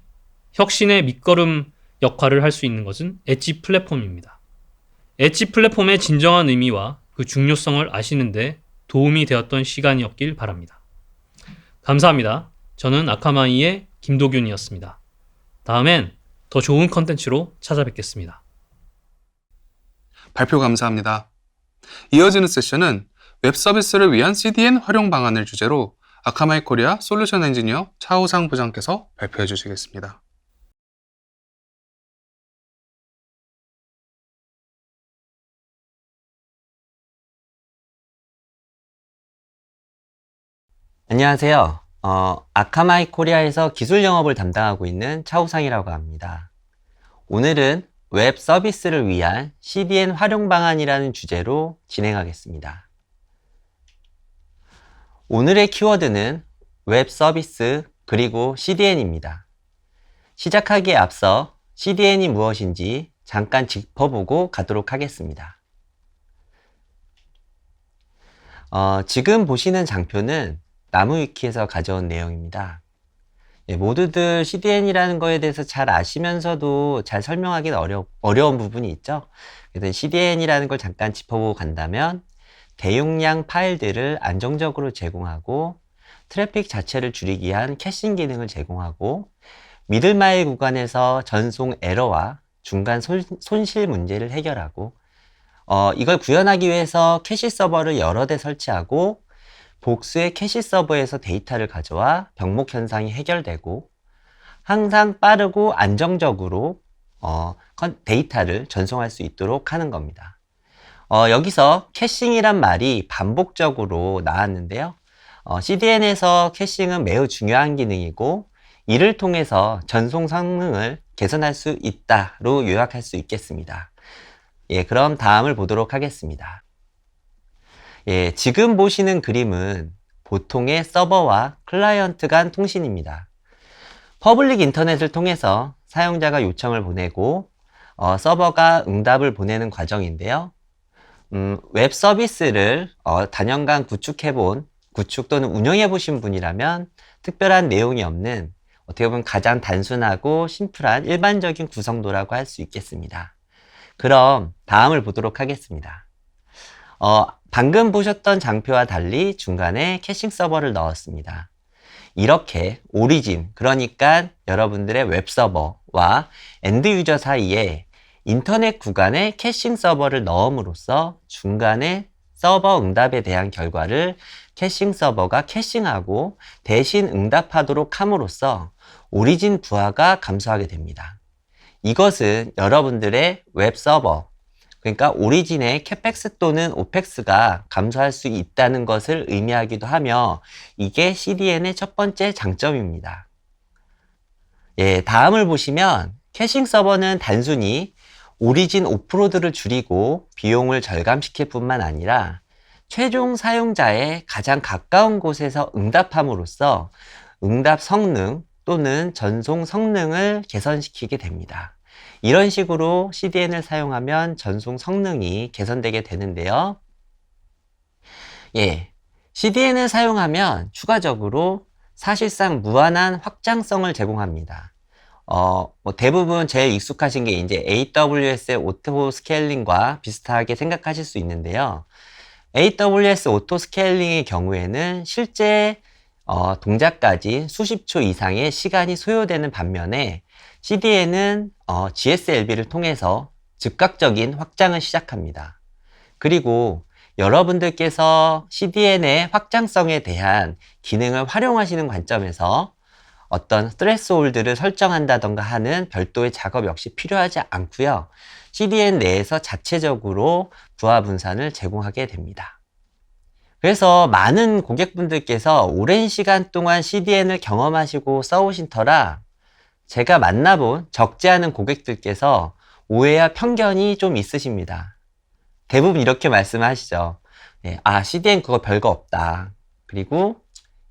혁신의 밑거름 역할을 할 수 있는 것은 엣지 플랫폼입니다. 엣지 플랫폼의 진정한 의미와 그 중요성을 아시는데 도움이 되었던 시간이었길 바랍니다. 감사합니다. 저는 아카마이의 김도균이었습니다. 다음엔 더 좋은 컨텐츠로 찾아뵙겠습니다. 발표 감사합니다. 이어지는 세션은 웹 서비스를 위한 CDN 활용 방안을 주제로 아카마이 코리아 솔루션 엔지니어 차우상 부장께서 발표해 주시겠습니다. 안녕하세요. 아카마이 코리아에서 기술 영업을 담당하고 있는 차우상이라고 합니다. 오늘은 웹 서비스를 위한 CDN 활용 방안이라는 주제로 진행하겠습니다. 오늘의 키워드는 웹 서비스 그리고 CDN입니다. 시작하기에 앞서 CDN이 무엇인지 잠깐 짚어보고 가도록 하겠습니다. 지금 보시는 장표는 나무위키에서 가져온 내용입니다. 모두들 CDN이라는 거에 대해서 잘 아시면서도 잘 설명하기는 어려운 부분이 있죠. 그래서 CDN이라는 걸 잠깐 짚어보고 간다면 대용량 파일들을 안정적으로 제공하고 트래픽 자체를 줄이기 위한 캐싱 기능을 제공하고 미들마일 구간에서 전송 에러와 중간 손실 문제를 해결하고 이걸 구현하기 위해서 캐시 서버를 여러 대 설치하고 복수의 캐시 서버에서 데이터를 가져와 병목 현상이 해결되고 항상 빠르고 안정적으로 데이터를 전송할 수 있도록 하는 겁니다. 여기서 캐싱이란 말이 반복적으로 나왔는데요. CDN에서 캐싱은 매우 중요한 기능이고 이를 통해서 전송 성능을 개선할 수 있다로 요약할 수 있겠습니다. 예, 그럼 다음을 보도록 하겠습니다. 예, 지금 보시는 그림은 보통의 서버와 클라이언트 간 통신입니다. 퍼블릭 인터넷을 통해서 사용자가 요청을 보내고 서버가 응답을 보내는 과정인데요. 웹 서비스를 단연간 구축 또는 운영해 보신 분이라면 특별한 내용이 없는 어떻게 보면 가장 단순하고 심플한 일반적인 구성도라고 할 수 있겠습니다. 그럼 다음을 보도록 하겠습니다. 방금 보셨던 장표와 달리 중간에 캐싱 서버를 넣었습니다. 이렇게 오리진, 그러니까 여러분들의 웹서버와 엔드 유저 사이에 인터넷 구간에 캐싱 서버를 넣음으로써 중간에 서버 응답에 대한 결과를 캐싱 서버가 캐싱하고 대신 응답하도록 함으로써 오리진 부하가 감소하게 됩니다. 이것은 여러분들의 웹 서버, 그러니까 오리진의 캐펙스 또는 오펙스가 감소할 수 있다는 것을 의미하기도 하며 이게 CDN의 첫 번째 장점입니다. 예, 다음을 보시면 캐싱 서버는 단순히 오리진 오프로드를 줄이고 비용을 절감시킬 뿐만 아니라 최종 사용자의 가장 가까운 곳에서 응답함으로써 응답 성능 또는 전송 성능을 개선시키게 됩니다. 이런 식으로 CDN을 사용하면 전송 성능이 개선되게 되는데요. 예, CDN을 사용하면 추가적으로 사실상 무한한 확장성을 제공합니다. 대부분 제일 익숙하신 게 이제 AWS의 오토 스케일링과 비슷하게 생각하실 수 있는데요. AWS 오토 스케일링의 경우에는 실제 동작까지 수십 초 이상의 시간이 소요되는 반면에 CDN은 GSLB를 통해서 즉각적인 확장을 시작합니다. 그리고 여러분들께서 CDN의 확장성에 대한 기능을 활용하시는 관점에서 어떤 스트레스홀드를 설정한다던가 하는 별도의 작업 역시 필요하지 않고요. CDN 내에서 자체적으로 부하 분산을 제공하게 됩니다. 그래서 많은 고객분들께서 오랜 시간 동안 CDN을 경험하시고 써오신 터라 제가 만나본 적지 않은 고객들께서 오해와 편견이 좀 있으십니다. 대부분 이렇게 말씀하시죠. 네, CDN 그거 별거 없다. 그리고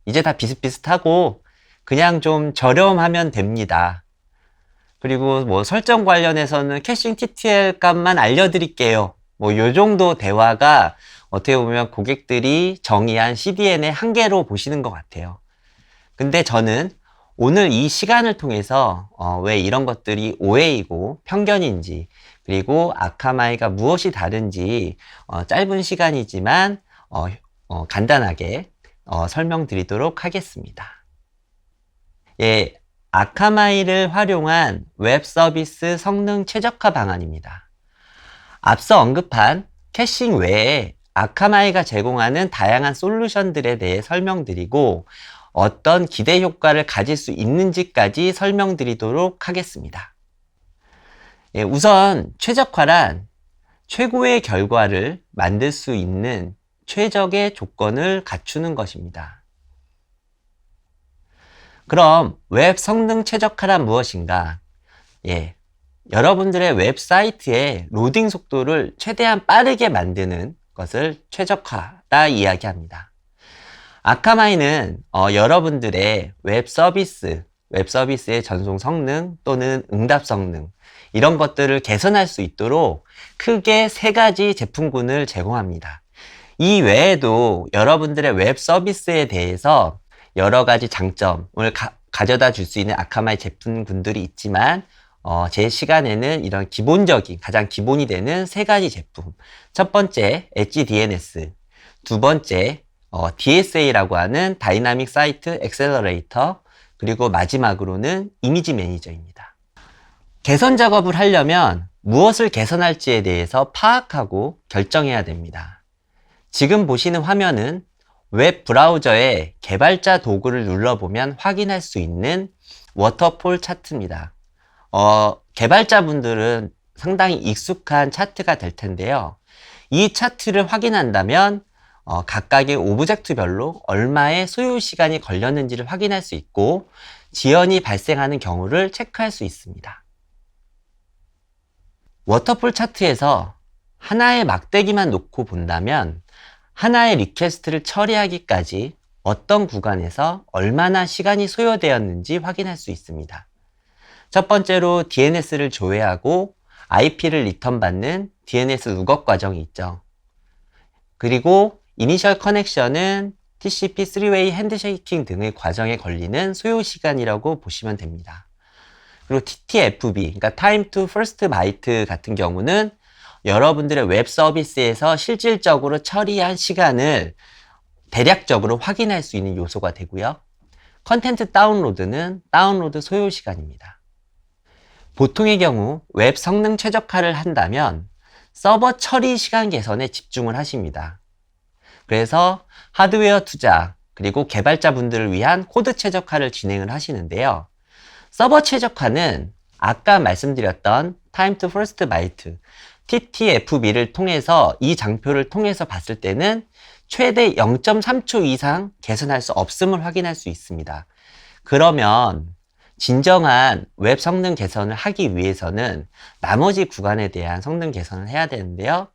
이제 다 비슷비슷하고 그냥 좀 저렴하면 됩니다. 그리고 뭐 설정 관련해서는 캐싱 TTL 값만 알려드릴게요. 뭐 요 정도 대화가 어떻게 보면 고객들이 정의한 CDN의 한계로 보시는 것 같아요. 근데 저는 오늘 이 시간을 통해서 왜 이런 것들이 오해이고 편견인지 그리고 아카마이가 무엇이 다른지 짧은 시간이지만 간단하게 설명드리도록 하겠습니다. 예, 아카마이를 활용한 웹 서비스 성능 최적화 방안입니다. 앞서 언급한 캐싱 외에 아카마이가 제공하는 다양한 솔루션들에 대해 설명드리고 어떤 기대 효과를 가질 수 있는지까지 설명드리도록 하겠습니다. 예, 우선 최적화란 최고의 결과를 만들 수 있는 최적의 조건을 갖추는 것입니다. 그럼 웹 성능 최적화란 무엇인가? 예, 여러분들의 웹사이트의 로딩 속도를 최대한 빠르게 만드는 것을 최적화라 이야기합니다. 아카마이는 여러분들의 웹 서비스의 전송 성능 또는 응답 성능 이런 것들을 개선할 수 있도록 크게 3가지 제품군을 제공합니다. 이 외에도 여러분들의 웹 서비스에 대해서 여러 가지 장점을 가져다 줄 수 있는 아카마이 제품군들이 있지만 제 시간에는 이런 기본적인 가장 기본이 되는 3가지 제품, 첫 번째 엣지 DNS, 두 번째 DSA라고 하는 다이나믹 사이트 엑셀러레이터, 그리고 마지막으로는 이미지 매니저입니다. 개선 작업을 하려면 무엇을 개선할지에 대해서 파악하고 결정해야 됩니다. 지금 보시는 화면은 웹 브라우저에 개발자 도구를 눌러보면 확인할 수 있는 워터폴 차트입니다. 개발자분들은 상당히 익숙한 차트가 될 텐데요. 이 차트를 확인한다면 각각의 오브젝트별로 얼마의 소요 시간이 걸렸는지를 확인할 수 있고 지연이 발생하는 경우를 체크할 수 있습니다. 워터폴 차트에서 하나의 막대기만 놓고 본다면 하나의 리퀘스트를 처리하기까지 어떤 구간에서 얼마나 시간이 소요되었는지 확인할 수 있습니다. 첫 번째로 DNS를 조회하고 IP를 리턴받는 DNS 룩업 과정이 있죠. 그리고 이니셜 커넥션은 TCP 3-way 핸드쉐이킹 등의 과정에 걸리는 소요 시간이라고 보시면 됩니다. 그리고 TTFB, 그러니까 Time to First Byte 같은 경우는 여러분들의 웹 서비스에서 실질적으로 처리한 시간을 대략적으로 확인할 수 있는 요소가 되고요. 컨텐트 다운로드는 다운로드 소요 시간입니다. 보통의 경우 웹 성능 최적화를 한다면 서버 처리 시간 개선에 집중을 하십니다. 그래서 하드웨어 투자, 그리고 개발자분들을 위한 코드 최적화를 진행을 하시는데요. 서버 최적화는 아까 말씀드렸던 Time to First Byte, TTFB를 통해서 이 장표를 통해서 봤을 때는 최대 0.3초 이상 개선할 수 없음을 확인할 수 있습니다. 그러면 진정한 웹 성능 개선을 하기 위해서는 나머지 구간에 대한 성능 개선을 해야 되는데요.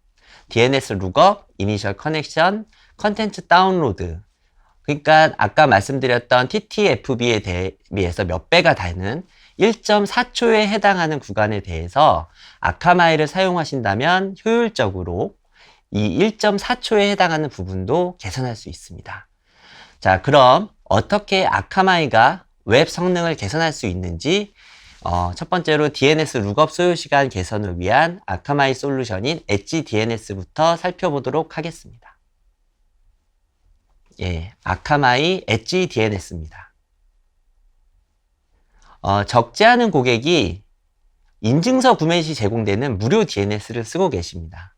DNS 룩업, 이니셜 커넥션, 컨텐츠 다운로드, 그러니까 아까 말씀드렸던 TTFB에 대비해서 몇 배가 되는 1.4초에 해당하는 구간에 대해서 아카마이를 사용하신다면 효율적으로 이 1.4초에 해당하는 부분도 개선할 수 있습니다. 자, 그럼 어떻게 아카마이가 웹 성능을 개선할 수 있는지 첫 번째로 DNS 룩업 소요 시간 개선을 위한 아카마이 솔루션인 엣지 DNS부터 살펴보도록 하겠습니다. 예, 아카마이 엣지 DNS입니다. 적지 않은 고객이 인증서 구매 시 제공되는 무료 DNS를 쓰고 계십니다.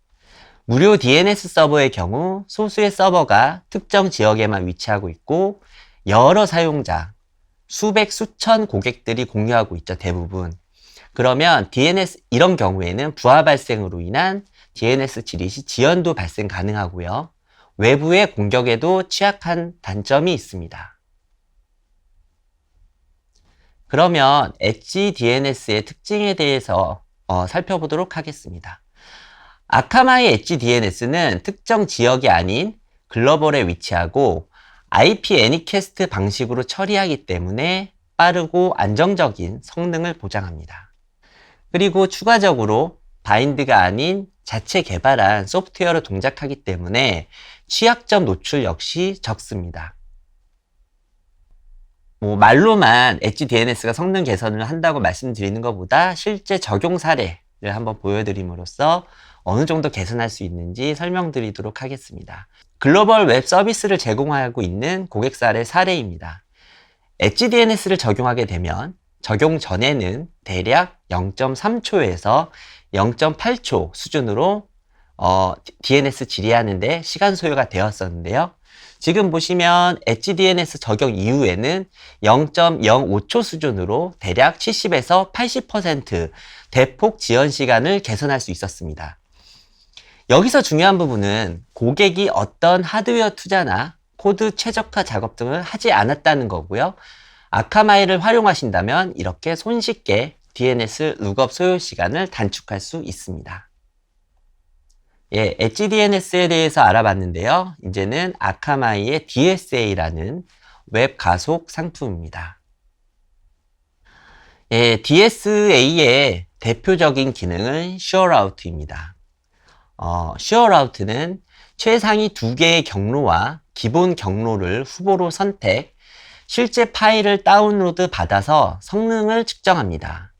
무료 DNS 서버의 경우 소수의 서버가 특정 지역에만 위치하고 있고 여러 사용자, 수백, 수천 고객들이 공유하고 있죠, 대부분. 그러면 이런 경우에는 부하 발생으로 인한 DNS 지릿이 지연도 발생 가능하고요. 외부의 공격에도 취약한 단점이 있습니다. 그러면 엣지 DNS의 특징에 대해서 살펴보도록 하겠습니다. 아카마이 엣지 DNS는 특정 지역이 아닌 글로벌에 위치하고 IP 애니캐스트 방식으로 처리하기 때문에 빠르고 안정적인 성능을 보장합니다. 그리고 추가적으로 바인드가 아닌 자체 개발한 소프트웨어로 동작하기 때문에 취약점 노출 역시 적습니다. 말로만 엣지 DNS가 성능 개선을 한다고 말씀드리는 것보다 실제 적용 사례를 한번 보여드림으로써 어느 정도 개선할 수 있는지 설명드리도록 하겠습니다. 글로벌 웹 서비스를 제공하고 있는 고객사의 사례입니다. 엣지 DNS를 적용하게 되면 적용 전에는 대략 0.3초에서 0.8초 수준으로 DNS 질의하는데 시간 소요가 되었었는데요. 지금 보시면 엣지 DNS 적용 이후에는 0.05초 수준으로 대략 70에서 80% 대폭 지연 시간을 개선할 수 있었습니다. 여기서 중요한 부분은 고객이 어떤 하드웨어 투자나 코드 최적화 작업 등을 하지 않았다는 거고요. 아카마이를 활용하신다면 이렇게 손쉽게 DNS 룩업 소요 시간을 단축할 수 있습니다. 예, 엣지 DNS에 대해서 알아봤는데요. 이제는 아카마이의 DSA라는 웹 가속 상품입니다. 예, DSA의 대표적인 기능은 슈어라우트입니다. 슈어라우트는 최상위 2개의 경로와 기본 경로를 후보로 선택, 실제 파일을 다운로드 받아서 성능을 측정합니다.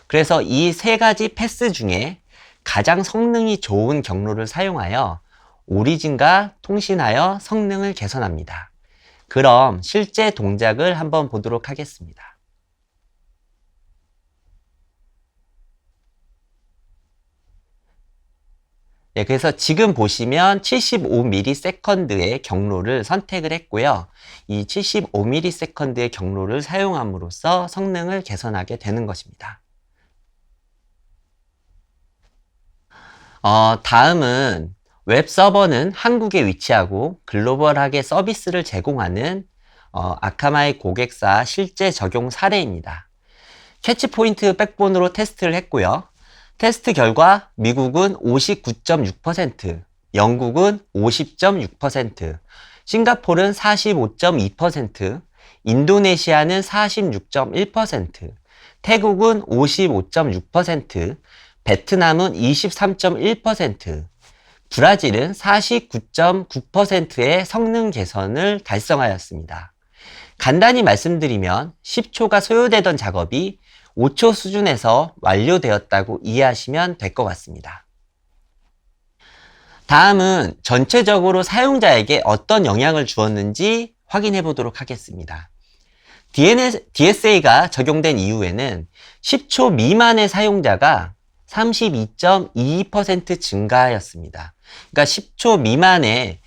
그래서 이 3가지 패스 중에 가장 성능이 좋은 경로를 사용하여 오리진과 통신하여 성능을 개선합니다. 그럼 실제 동작을 한번 보도록 하겠습니다. 그래서 지금 보시면 75ms의 경로를 선택을 했고요. 이 75ms의 경로를 사용함으로써 성능을 개선하게 되는 것입니다. 다음은 웹 서버는 한국에 위치하고 글로벌하게 서비스를 제공하는 아카마이 고객사 실제 적용 사례입니다. 캐치포인트 백본으로 테스트를 했고요. 테스트 결과 미국은 59.6%, 영국은 50.6%, 싱가포르는 45.2%, 인도네시아는 46.1%, 태국은 55.6%, 베트남은 23.1%, 브라질은 49.9%의 성능 개선을 달성하였습니다. 간단히 말씀드리면 10초가 소요되던 작업이 5초 수준에서 완료되었다고 이해하시면 될 것 같습니다. 다음은 전체적으로 사용자에게 어떤 영향을 주었는지 확인해 보도록 하겠습니다. DSA가 적용된 이후에는 10초 미만의 사용자가 32.22% 증가하였습니다. 그러니까 10초 미만의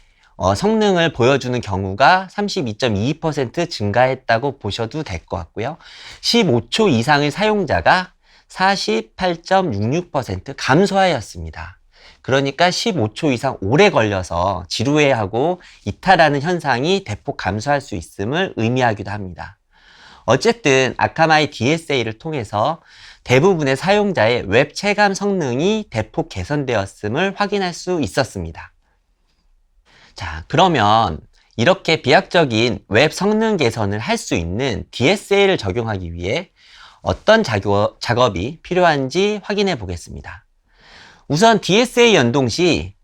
성능을 보여주는 경우가 32.22% 증가했다고 보셔도 될 것 같고요. 15초 이상의 사용자가 48.66% 감소하였습니다. 그러니까 15초 이상 오래 걸려서 지루해하고 이탈하는 현상이 대폭 감소할 수 있음을 의미하기도 합니다. 어쨌든 아카마이 DSA를 통해서 대부분의 사용자의 웹 체감 성능이 대폭 개선되었음을 확인할 수 있었습니다. 자, 그러면 이렇게 비약적인 웹 성능 개선을 할 수 있는 DSA를 적용하기 위해 어떤 작업이 필요한지 확인해 보겠습니다. 우선 DSA 연동 시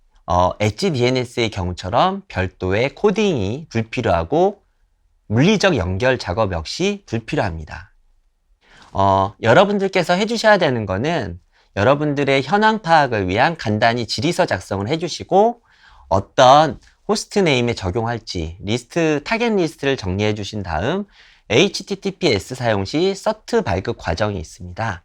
HDNS의 경우처럼 별도의 코딩이 불필요하고 물리적 연결 작업 역시 불필요합니다. 여러분들께서 해주셔야 되는 거는 여러분들의 현황 파악을 위한 간단히 질의서 작성을 해주시고 어떤 호스트 네임에 적용할지 타겟 리스트를 정리해 주신 다음 HTTPS 사용 시 서트 발급 과정이 있습니다.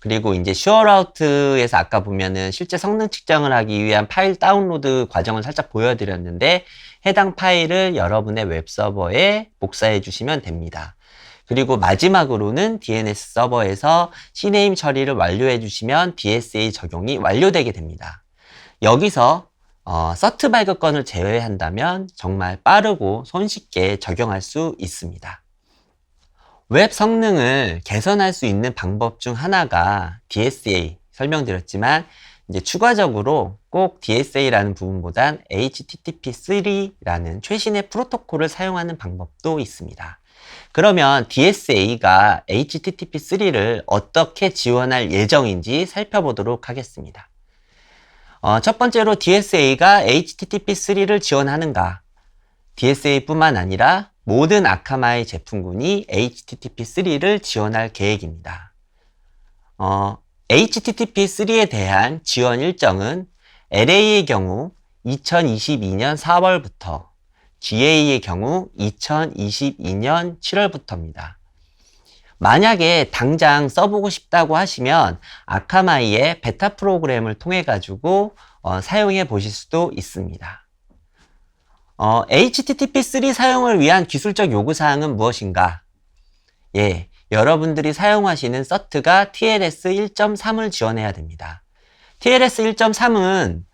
그리고 이제 슈어라우트에서 아까 보면은 실제 성능 측정을 하기 위한 파일 다운로드 과정을 살짝 보여드렸는데 해당 파일을 여러분의 웹서버에 복사해 주시면 됩니다. 그리고 마지막으로는 DNS 서버에서 CNAME 처리를 완료해 주시면 DSA 적용이 완료되게 됩니다. 여기서 서트 발급권을 제외한다면 정말 빠르고 손쉽게 적용할 수 있습니다. 웹 성능을 개선할 수 있는 방법 중 하나가 DSA 설명드렸지만 이제 추가적으로 꼭 DSA라는 부분보단 HTTP3라는 최신의 프로토콜을 사용하는 방법도 있습니다. 그러면 DSA가 HTTP3를 어떻게 지원할 예정인지 살펴보도록 하겠습니다. 첫 번째로 DSA가 HTTP3를 지원하는가? DSA뿐만 아니라 모든 아카마이 제품군이 HTTP3를 지원할 계획입니다. HTTP3에 대한 지원 일정은 LA의 경우 2022년 4월부터, GA의 경우 2022년 7월부터입니다. 만약에 당장 써보고 싶다고 하시면 아카마이의 베타 프로그램을 통해 가지고 사용해 보실 수도 있습니다. HTTP3 사용을 위한 기술적 요구사항은 무엇인가? 여러분들이 사용하시는 서트가 TLS 1.3을 지원해야 됩니다. TLS 1.3은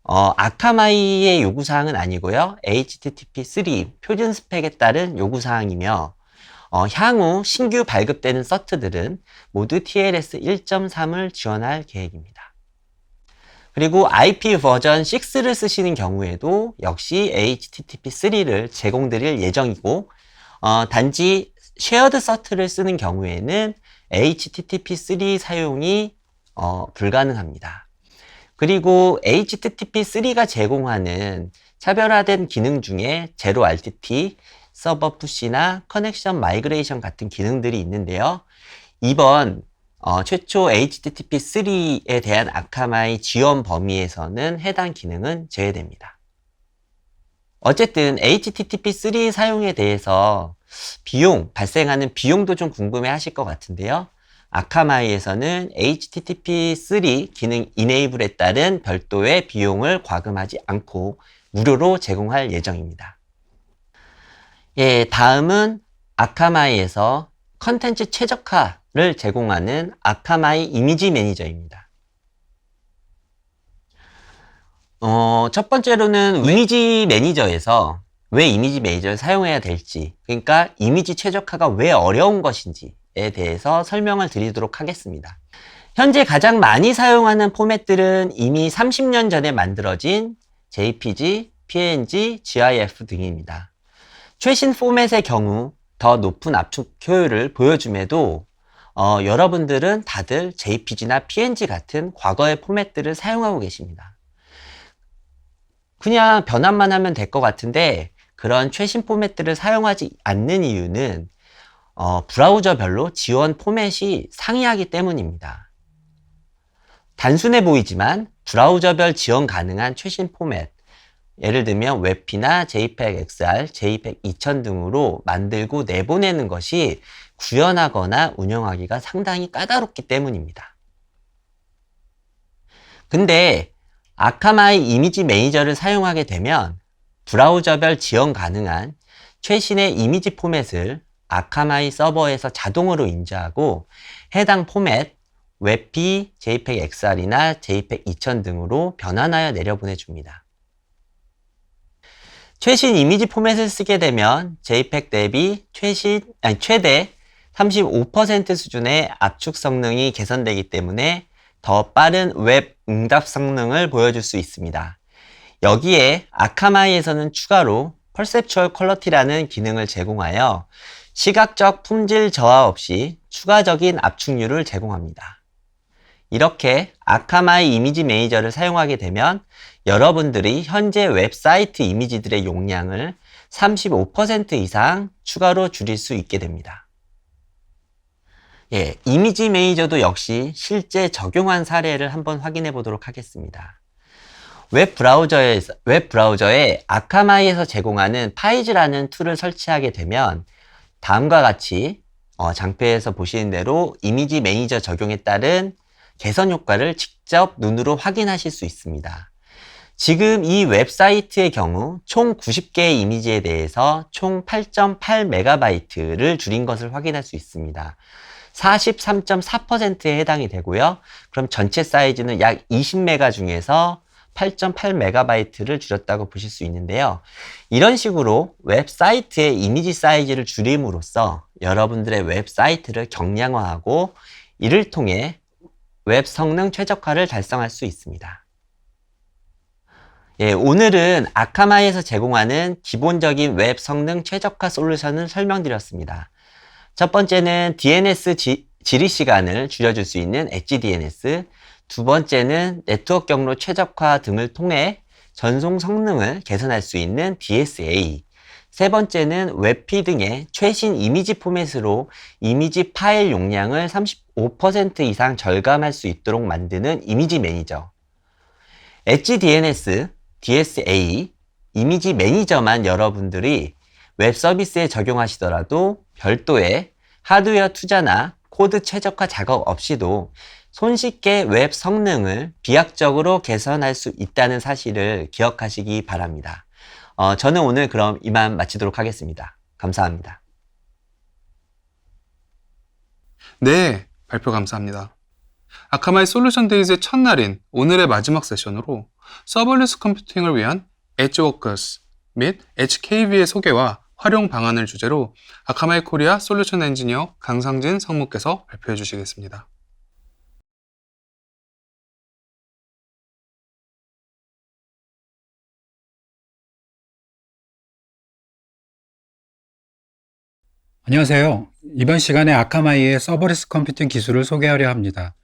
아카마이의 요구사항은 아니고요. HTTP3 표준 스펙에 따른 요구사항이며 향후 신규 발급되는 서트들은 모두 TLS 1.3을 지원할 계획입니다. 그리고 IP 버전 6를 쓰시는 경우에도 역시 HTTP3를 제공드릴 예정이고 단지 쉐어드 서트를 쓰는 경우에는 HTTP3 사용이 불가능합니다. 그리고 HTTP3가 제공하는 차별화된 기능 중에 제로 RTT, 서버 푸시나 커넥션 마이그레이션 같은 기능들이 있는데요. 이번 최초 HTTP3에 대한 아카마이 지원 범위에서는 해당 기능은 제외됩니다. 어쨌든 HTTP3 사용에 대해서 발생하는 비용도 좀 궁금해 하실 것 같은데요. 아카마이에서는 HTTP3 기능 이네이블에 따른 별도의 비용을 과금하지 않고 무료로 제공할 예정입니다. 예, 다음은 아카마이에서 컨텐츠 최적화를 제공하는 아카마이 이미지 매니저입니다. 첫 번째로는 이미지 매니저에서 왜 이미지 매니저를 사용해야 될지, 그러니까 이미지 최적화가 왜 어려운 것인지에 대해서 설명을 드리도록 하겠습니다. 현재 가장 많이 사용하는 포맷들은 이미 30년 전에 만들어진 JPG, PNG, GIF 등입니다. 최신 포맷의 경우 더 높은 압축 효율을 보여줌에도 여러분들은 다들 JPG나 PNG 같은 과거의 포맷들을 사용하고 계십니다. 그냥 변환만 하면 될 것 같은데 그런 최신 포맷들을 사용하지 않는 이유는 브라우저별로 지원 포맷이 상이하기 때문입니다. 단순해 보이지만 브라우저별 지원 가능한 최신 포맷, 예를 들면 웹피나 JPEG XR, JPEG 2000 등으로 만들고 내보내는 것이 구현하거나 운영하기가 상당히 까다롭기 때문입니다. 근데 아카마이 이미지 매니저를 사용하게 되면 브라우저별 지원 가능한 최신의 이미지 포맷을 아카마이 서버에서 자동으로 인지하고 해당 포맷, 웹피, JPEG XR이나 JPEG 2000 등으로 변환하여 내려보내줍니다. 최신 이미지 포맷을 쓰게 되면 JPEG 대비 최대 35% 수준의 압축 성능이 개선되기 때문에 더 빠른 웹 응답 성능을 보여줄 수 있습니다. 여기에 아카마이에서는 추가로 Perceptual Quality라는 기능을 제공하여 시각적 품질 저하 없이 추가적인 압축률을 제공합니다. 이렇게 아카마이 이미지 매니저를 사용하게 되면 여러분들이 현재 웹사이트 이미지들의 용량을 35% 이상 추가로 줄일 수 있게 됩니다. 예, 이미지 매니저도 역시 실제 적용한 사례를 한번 확인해 보도록 하겠습니다. 웹 브라우저에 아카마이에서 제공하는 파이즈라는 툴을 설치하게 되면 다음과 같이 장표에서 보시는 대로 이미지 매니저 적용에 따른 개선 효과를 직접 눈으로 확인하실 수 있습니다. 지금 이 웹사이트의 경우 총 90개의 이미지에 대해서 총 8.8MB를 줄인 것을 확인할 수 있습니다. 43.4%에 해당이 되고요. 그럼 전체 사이즈는 약 20메가 중에서 8.8MB를 줄였다고 보실 수 있는데요. 이런 식으로 웹사이트의 이미지 사이즈를 줄임으로써 여러분들의 웹사이트를 경량화하고 이를 통해 웹 성능 최적화를 달성할 수 있습니다. 예, 오늘은 아카마이에서 제공하는 기본적인 웹 성능 최적화 솔루션을 설명드렸습니다. 첫 번째는 DNS 질의 시간을 줄여줄 수 있는 엣지 DNS, 두 번째는 네트워크 경로 최적화 등을 통해 전송 성능을 개선할 수 있는 DSA, 세 번째는 웹피 등의 최신 이미지 포맷으로 이미지 파일 용량을 35% 이상 절감할 수 있도록 만드는 이미지 매니저, 엣지 DNS, DSA, 이미지 매니저만 여러분들이 웹 서비스에 적용하시더라도 별도의 하드웨어 투자나 코드 최적화 작업 없이도 손쉽게 웹 성능을 비약적으로 개선할 수 있다는 사실을 기억하시기 바랍니다. 저는 오늘 그럼 이만 마치도록 하겠습니다. 감사합니다. 네, 발표 감사합니다. 아카마이 솔루션 데이즈의 첫날인 오늘의 마지막 세션으로 서버리스 컴퓨팅을 위한 엣지워커스 및 HKV의 소개와 활용 방안을 주제로 아카마이 코리아 솔루션 엔지니어 강상진 성무께서 발표해 주시겠습니다. 안녕하세요. 이번 시간에 아카마이의 서버리스 컴퓨팅 기술을 소개하려 합니다.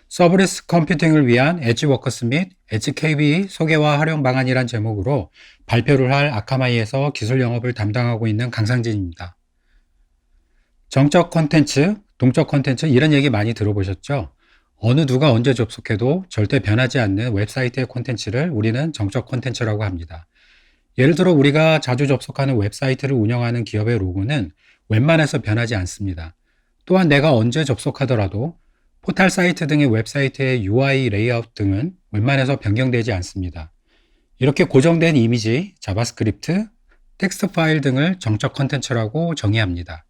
서버리스 컴퓨팅을 위한 엣지워커스 및 HKV 소개와 활용 방안이란 제목으로 발표를 할 아카마이에서 기술 영업을 담당하고 있는 강상진입니다. 정적 콘텐츠, 동적 콘텐츠 이런 얘기 많이 들어보셨죠? 어느 누가 언제 접속해도 절대 변하지 않는 웹사이트의 콘텐츠를 우리는 정적 콘텐츠라고 합니다. 예를 들어 우리가 자주 접속하는 웹사이트를 운영하는 기업의 로고는 웬만해서 변하지 않습니다. 또한 내가 언제 접속하더라도 포털 사이트 등의 웹사이트의 UI 레이아웃 등은 웬만해서 변경되지 않습니다. 이렇게 고정된 이미지, 자바스크립트, 텍스트 파일 등을 정적 컨텐츠라고 정의합니다.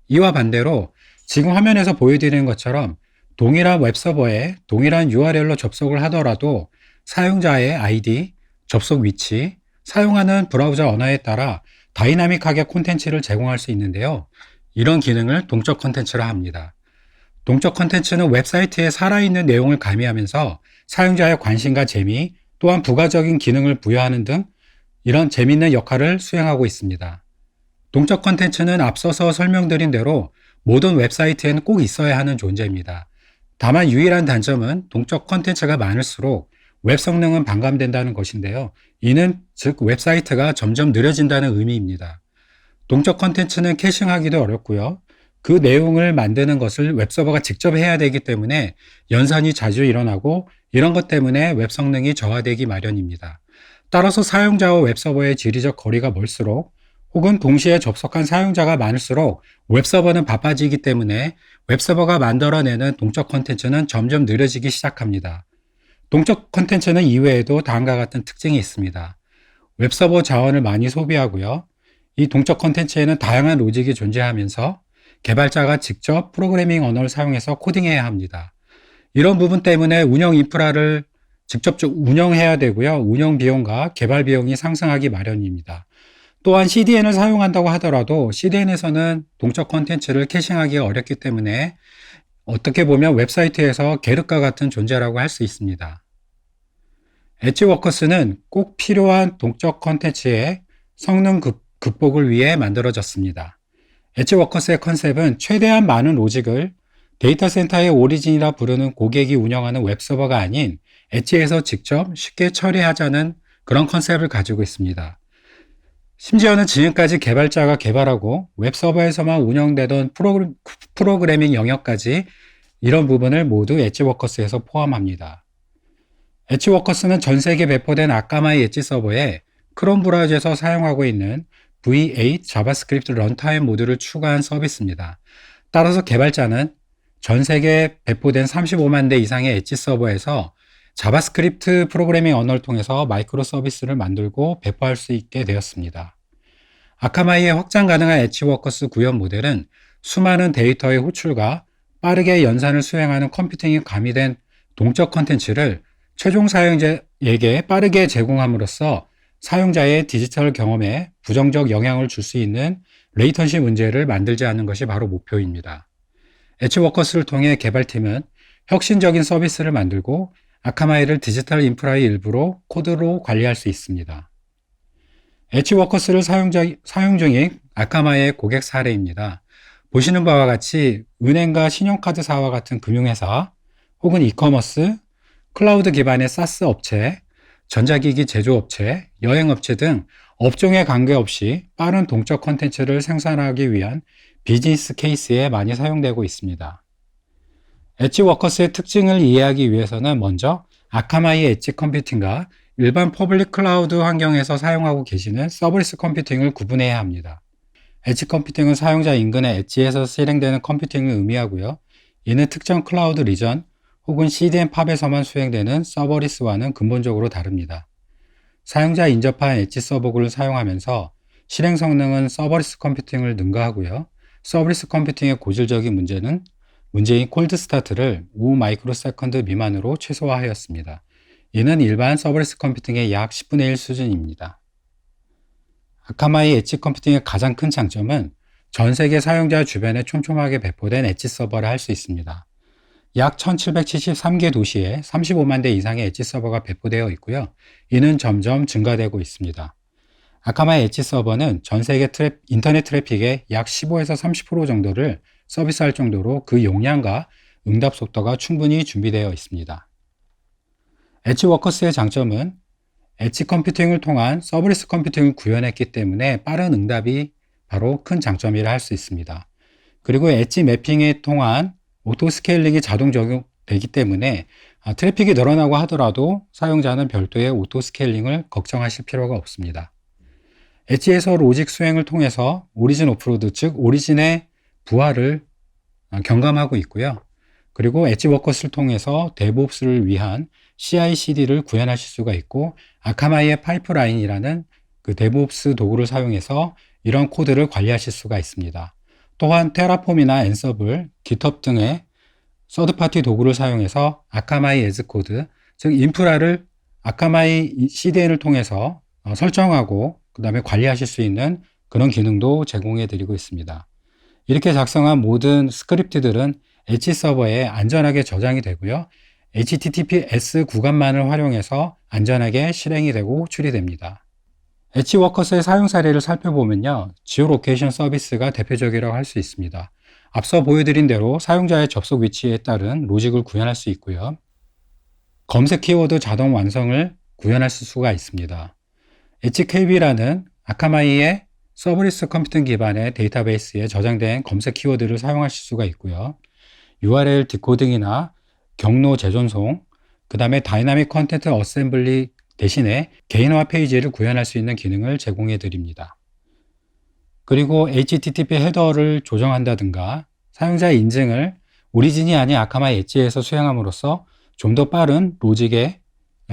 이와 반대로 지금 화면에서 보여드리는 것처럼 동일한 웹서버에 동일한 URL로 접속을 하더라도 사용자의 아이디, 접속 위치, 사용하는 브라우저 언어에 따라 다이나믹하게 콘텐츠를 제공할 수 있는데요. 이런 기능을 동적 콘텐츠라 합니다. 동적 콘텐츠는 웹사이트에 살아있는 내용을 가미하면서 사용자의 관심과 재미, 또한 부가적인 기능을 부여하는 등 이런 재미있는 역할을 수행하고 있습니다. 동적 콘텐츠는 앞서서 설명드린 대로 모든 웹사이트에는 꼭 있어야 하는 존재입니다. 다만 유일한 단점은 동적 콘텐츠가 많을수록 웹 성능은 반감된다는 것인데요. 이는 즉 웹사이트가 점점 느려진다는 의미입니다. 동적 콘텐츠는 캐싱하기도 어렵고요. 그 내용을 만드는 것을 웹서버가 직접 해야 되기 때문에 연산이 자주 일어나고 이런 것 때문에 웹 성능이 저하되기 마련입니다. 따라서 사용자와 웹서버의 지리적 거리가 멀수록 혹은 동시에 접속한 사용자가 많을수록 웹서버는 바빠지기 때문에 웹서버가 만들어내는 동적 콘텐츠는 점점 느려지기 시작합니다. 동적 콘텐츠는 이외에도 다음과 같은 특징이 있습니다. 웹서버 자원을 많이 소비하고요. 이 동적 콘텐츠에는 다양한 로직이 존재하면서 개발자가 직접 프로그래밍 언어를 사용해서 코딩해야 합니다. 이런 부분 때문에 운영 인프라를 직접 운영해야 되고요. 운영 비용과 개발 비용이 상승하기 마련입니다. 또한 CDN을 사용한다고 하더라도 CDN에서는 동적 콘텐츠를 캐싱하기가 어렵기 때문에 어떻게 보면 웹사이트에서 계륵과 같은 존재라고 할 수 있습니다. 엣지워커스는 꼭 필요한 동적 콘텐츠의 성능 극복을 위해 만들어졌습니다. 엣지워커스의 컨셉은 최대한 많은 로직을 데이터 센터의 오리진이라 부르는 고객이 운영하는 웹서버가 아닌 엣지에서 직접 쉽게 처리하자는 그런 컨셉을 가지고 있습니다. 심지어는 지금까지 개발자가 개발하고 웹서버에서만 운영되던 프로그래밍 영역까지 이런 부분을 모두 엣지워커스에서 포함합니다. 엣지워커스는 전 세계 배포된 아카마이 엣지 서버에 크롬 브라우저에서 사용하고 있는 V8 자바스크립트 런타임 모듈을 추가한 서비스입니다. 따라서 개발자는 전 세계에 배포된 35만 대 이상의 엣지 서버에서 자바스크립트 프로그래밍 언어를 통해서 마이크로 서비스를 만들고 배포할 수 있게 되었습니다. 아카마이의 확장 가능한 엣지워커스 구현 모델은 수많은 데이터의 호출과 빠르게 연산을 수행하는 컴퓨팅이 가미된 동적 컨텐츠를 최종 사용자에게 빠르게 제공함으로써 사용자의 디지털 경험에 부정적 영향을 줄 수 있는 레이턴시 문제를 만들지 않는 것이 바로 목표입니다. 엣지워커스를 통해 개발팀은 혁신적인 서비스를 만들고 아카마이를 디지털 인프라의 일부로 코드로 관리할 수 있습니다. 엣지워커스를 사용 중인 아카마이의 고객 사례입니다. 보시는 바와 같이 은행과 신용카드사와 같은 금융회사, 혹은 이커머스, 클라우드 기반의 사스 업체, 전자기기 제조업체, 여행업체 등 업종에 관계없이 빠른 동적 콘텐츠를 생산하기 위한 비즈니스 케이스에 많이 사용되고 있습니다. 엣지워커스의 특징을 이해하기 위해서는 먼저 아카마이 엣지 컴퓨팅과 일반 퍼블릭 클라우드 환경에서 사용하고 계시는 서브리스 컴퓨팅을 구분해야 합니다. 엣지 컴퓨팅은 사용자 인근의 엣지에서 실행되는 컴퓨팅을 의미하고요. 이는 특정 클라우드 리전 혹은 CDN 팝에서만 수행되는 서버리스와는 근본적으로 다릅니다. 사용자 인접한 엣지 서버를 사용하면서 실행 성능은 서버리스 컴퓨팅을 능가하고요. 서버리스 컴퓨팅의 고질적인 문제인 콜드 스타트를 5 마이크로 세컨드 미만으로 최소화하였습니다. 이는 일반 서버리스 컴퓨팅의 약 10분의 1 수준입니다. 아카마이 엣지 컴퓨팅의 가장 큰 장점은 전 세계 사용자 주변에 촘촘하게 배포된 엣지 서버를 할 수 있습니다. 약 1773개 도시에 35만 대 이상의 엣지 서버가 배포되어 있고요. 이는 점점 증가되고 있습니다. 아카마이 엣지 서버는 전 세계 인터넷 트래픽의 약 15에서 30% 정도를 서비스할 정도로 그 용량과 응답 속도가 충분히 준비되어 있습니다. 엣지워커스의 장점은 엣지 컴퓨팅을 통한 서브리스 컴퓨팅을 구현했기 때문에 빠른 응답이 바로 큰 장점이라 할 수 있습니다. 그리고 엣지 매핑을 통한 오토 스케일링이 자동 적용되기 때문에 트래픽이 늘어나고 하더라도 사용자는 별도의 오토 스케일링을 걱정하실 필요가 없습니다. 엣지에서 로직 수행을 통해서 오리진 오프로드, 즉 오리진의 부하를 경감하고 있고요. 그리고 엣지 워커스를 통해서 데브옵스를 위한 CI/CD를 구현하실 수가 있고, 아카마이의 파이프라인이라는 그 데브옵스 도구를 사용해서 이런 코드를 관리하실 수가 있습니다. 또한 테라폼이나 앤서블, GitHub 등의 서드파티 도구를 사용해서 아카마이 에즈 코드, 즉 인프라를 아카마이 CDN을 통해서 설정하고 그 다음에 관리하실 수 있는 그런 기능도 제공해 드리고 있습니다. 이렇게 작성한 모든 스크립트들은 엣지 서버에 안전하게 저장이 되고요. HTTPS 구간만을 활용해서 안전하게 실행이 되고 호출이 됩니다. 엣지 워커스의 사용 사례를 살펴보면요. 지오로케이션 서비스가 대표적이라고 할 수 있습니다. 앞서 보여드린 대로 사용자의 접속 위치에 따른 로직을 구현할 수 있고요. 검색 키워드 자동 완성을 구현하실 수가 있습니다. HKB라는 아카마이의 서브리스 컴퓨팅 기반의 데이터베이스에 저장된 검색 키워드를 사용하실 수가 있고요. URL 디코딩이나 경로 재전송, 그 다음에 다이나믹 컨텐트 어셈블리 대신에 개인화 페이지를 구현할 수 있는 기능을 제공해 드립니다. 그리고 HTTP 헤더를 조정한다든가 사용자 인증을 오리진이 아닌 아카마이 엣지에서 수행함으로써 좀 더 빠른 로직의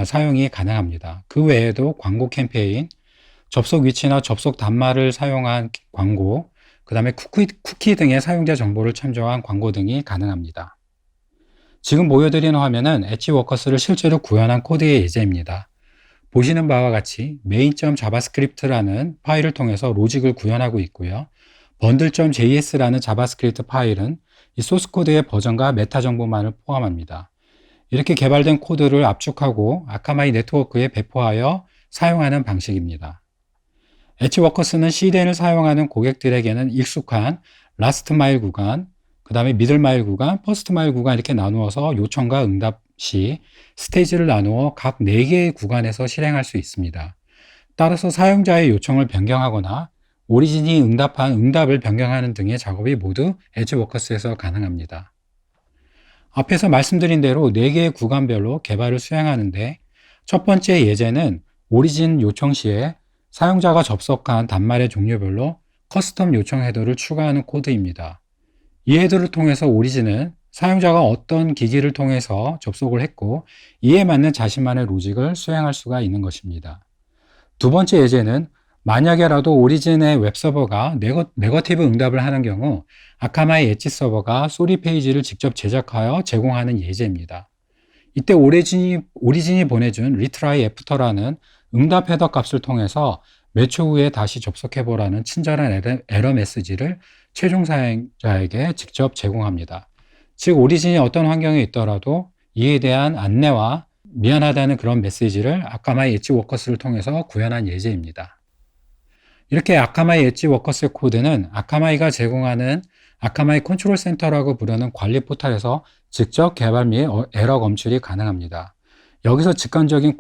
사용이 가능합니다. 그 외에도 광고 캠페인, 접속 위치나 접속 단말을 사용한 광고, 그 다음에 쿠키 등의 사용자 정보를 참조한 광고 등이 가능합니다. 지금 보여드리는 화면은 엣지 워커스를 실제로 구현한 코드의 예제입니다. 보시는 바와 같이 main.javascript라는 파일을 통해서 로직을 구현하고 있고요. bundle.js라는 자바스크립트 파일은 이 소스 코드의 버전과 메타 정보만을 포함합니다. 이렇게 개발된 코드를 압축하고 아카마이 네트워크에 배포하여 사용하는 방식입니다. 엣지 워커스는 CDN을 사용하는 고객들에게는 익숙한 라스트 마일 구간, 그 다음에 미들 마일 구간, 퍼스트 마일 구간 이렇게 나누어서 요청과 응답 시 스테이지를 나누어 각 4개의 구간에서 실행할 수 있습니다. 따라서 사용자의 요청을 변경하거나 오리진이 응답한 응답을 변경하는 등의 작업이 모두 엣지 워커스에서 가능합니다. 앞에서 말씀드린 대로 4개의 구간별로 개발을 수행하는데 첫 번째 예제는 오리진 요청 시에 사용자가 접속한 단말의 종류별로 커스텀 요청 헤더를 추가하는 코드입니다. 이 헤더를 통해서 오리진은 사용자가 어떤 기기를 통해서 접속을 했고 이에 맞는 자신만의 로직을 수행할 수가 있는 것입니다. 두 번째 예제는 만약에라도 오리진의 웹서버가 네거티브 응답을 하는 경우 아카마이 엣지 서버가 쏘리 페이지를 직접 제작하여 제공하는 예제입니다. 이때 오리진이 보내준 retry after라는 응답 헤더 값을 통해서 몇 초 후에 다시 접속해보라는 친절한 에러 메시지를 최종 사용자에게 직접 제공합니다. 즉 오리진이 어떤 환경에 있더라도 이에 대한 안내와 미안하다는 그런 메시지를 아카마이 엣지 워커스를 통해서 구현한 예제입니다. 이렇게 아카마이 엣지 워커스의 코드는 아카마이가 제공하는 아카마이 컨트롤 센터라고 부르는 관리 포탈에서 직접 개발 및 에러 검출이 가능합니다. 여기서 직관적인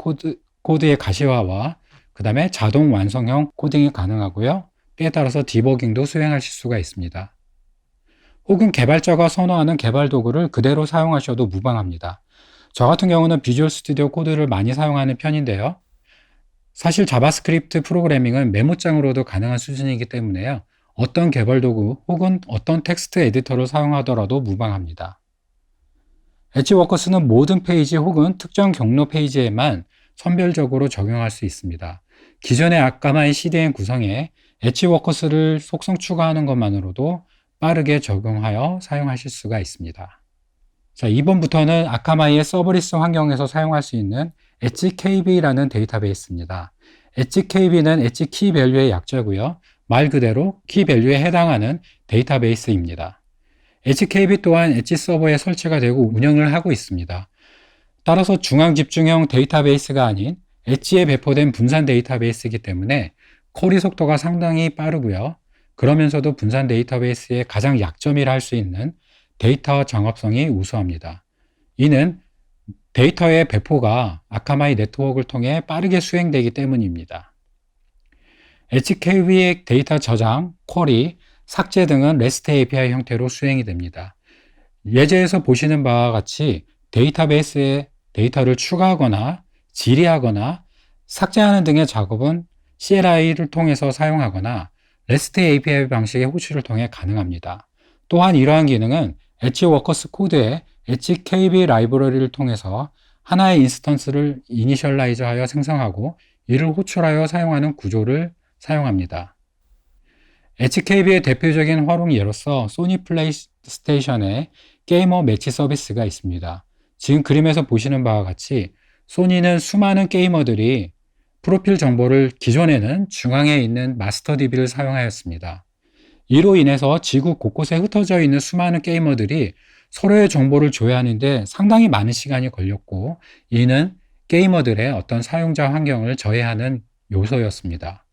코드의 가시화와 그 다음에 자동 완성형 코딩이 가능하고요. 때에 따라서 디버깅도 수행하실 수가 있습니다. 혹은 개발자가 선호하는 개발 도구를 그대로 사용하셔도 무방합니다. 저 같은 경우는 비주얼 스튜디오 코드를 많이 사용하는 편인데요. 사실 자바스크립트 프로그래밍은 메모장으로도 가능한 수준이기 때문에요. 어떤 개발 도구 혹은 어떤 텍스트 에디터를 사용하더라도 무방합니다. 엣지 워커스는 모든 페이지 혹은 특정 경로 페이지에만 선별적으로 적용할 수 있습니다. 기존의 아카마이 CDN 구성에 엣지 워커스를 속성 추가하는 것만으로도 빠르게 적용하여 사용하실 수가 있습니다. 자, 이번부터는 아카마이의 서브리스 환경에서 사용할 수 있는 HKB라는 데이터베이스입니다. HKB는 엣지 키 밸류의 약자고요. 말 그대로 키 밸류에 해당하는 데이터베이스입니다. HKB 또한 엣지 서버에 설치가 되고 운영을 하고 있습니다. 따라서 중앙 집중형 데이터베이스가 아닌 엣지에 배포된 분산 데이터베이스이기 때문에 쿼리 속도가 상당히 빠르고요. 그러면서도 분산 데이터베이스의 가장 약점이라 할 수 있는 데이터 정합성이 우수합니다. 이는 데이터의 배포가 아카마이 네트워크를 통해 빠르게 수행되기 때문입니다. HKB의 데이터 저장, 쿼리, 삭제 등은 REST API 형태로 수행이 됩니다. 예제에서 보시는 바와 같이 데이터베이스에 데이터를 추가하거나 질의하거나 삭제하는 등의 작업은 CLI를 통해서 사용하거나 REST API 방식의 호출을 통해 가능합니다. 또한 이러한 기능은 엣지 워커스 코드의 엣지 KB 라이브러리를 통해서 하나의 인스턴스를 이니셜라이즈하여 생성하고 이를 호출하여 사용하는 구조를 사용합니다. 엣지 KB의 대표적인 활용 예로서 소니 플레이스테이션의 게이머 매치 서비스가 있습니다. 지금 그림에서 보시는 바와 같이 소니는 수많은 게이머들이 프로필 정보를 기존에는 중앙에 있는 마스터 DB를 사용하였습니다. 이로 인해서 지구 곳곳에 흩어져 있는 수많은 게이머들이 서로의 정보를 조회하는데 상당히 많은 시간이 걸렸고, 이는 게이머들의 어떤 사용자 환경을 저해하는 요소였습니다.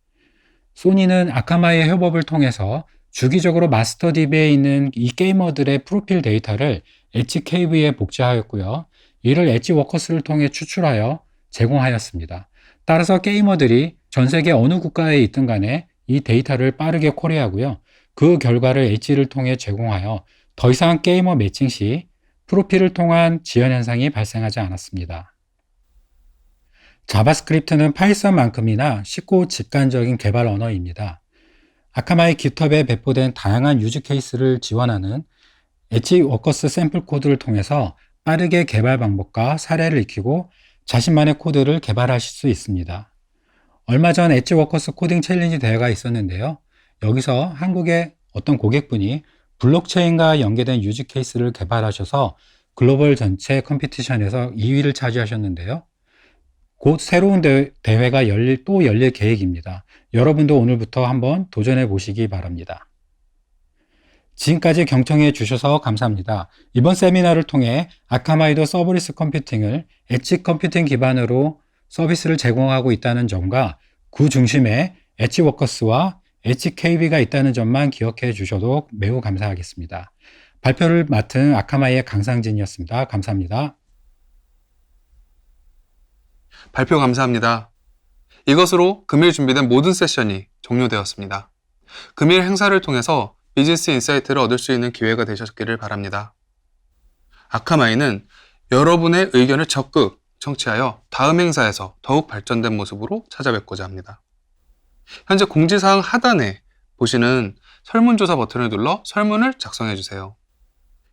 소니는 아카마이의 협업을 통해서 주기적으로 마스터 DB에 있는 이 게이머들의 프로필 데이터를 엣지 KV에 복제하였고요. 이를 엣지 워커스를 통해 추출하여 제공하였습니다. 따라서 게이머들이 전 세계 어느 국가에 있든 간에 이 데이터를 빠르게 쿼리하고요. 그 결과를 엣지를 통해 제공하여 더 이상 게이머 매칭 시 프로필을 통한 지연 현상이 발생하지 않았습니다. 자바스크립트는 파이썬만큼이나 쉽고 직관적인 개발 언어입니다. 아카마이 깃허브에 배포된 다양한 유즈 케이스를 지원하는 엣지 워커스 샘플 코드를 통해서 빠르게 개발 방법과 사례를 익히고 자신만의 코드를 개발하실 수 있습니다. 얼마 전 엣지 워커스 코딩 챌린지 대회가 있었는데요. 여기서 한국의 어떤 고객분이 블록체인과 연계된 유즈 케이스를 개발하셔서 글로벌 전체 컴피티션에서 2위를 차지하셨는데요. 곧 새로운 대회가 열릴 계획입니다. 여러분도 오늘부터 한번 도전해 보시기 바랍니다. 지금까지 경청해 주셔서 감사합니다. 이번 세미나를 통해 아카마이도 서브리스 컴퓨팅을 엣지 컴퓨팅 기반으로 서비스를 제공하고 있다는 점과 그 중심에 엣지 워커스와 엣지 KB가 있다는 점만 기억해 주셔도 매우 감사하겠습니다. 발표를 맡은 아카마이의 강상진이었습니다. 감사합니다. 발표 감사합니다. 이것으로 금일 준비된 모든 세션이 종료되었습니다. 금일 행사를 통해서 비즈니스 인사이트를 얻을 수 있는 기회가 되셨기를 바랍니다. 아카마이는 여러분의 의견을 적극 청취하여 다음 행사에서 더욱 발전된 모습으로 찾아뵙고자 합니다. 현재 공지사항 하단에 보시는 설문조사 버튼을 눌러 설문을 작성해 주세요.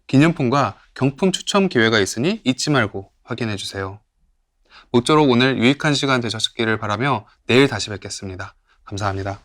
기념품과 경품 추첨 기회가 있으니 잊지 말고 확인해 주세요. 모쪼록 오늘 유익한 시간 되셨기를 바라며 내일 다시 뵙겠습니다. 감사합니다.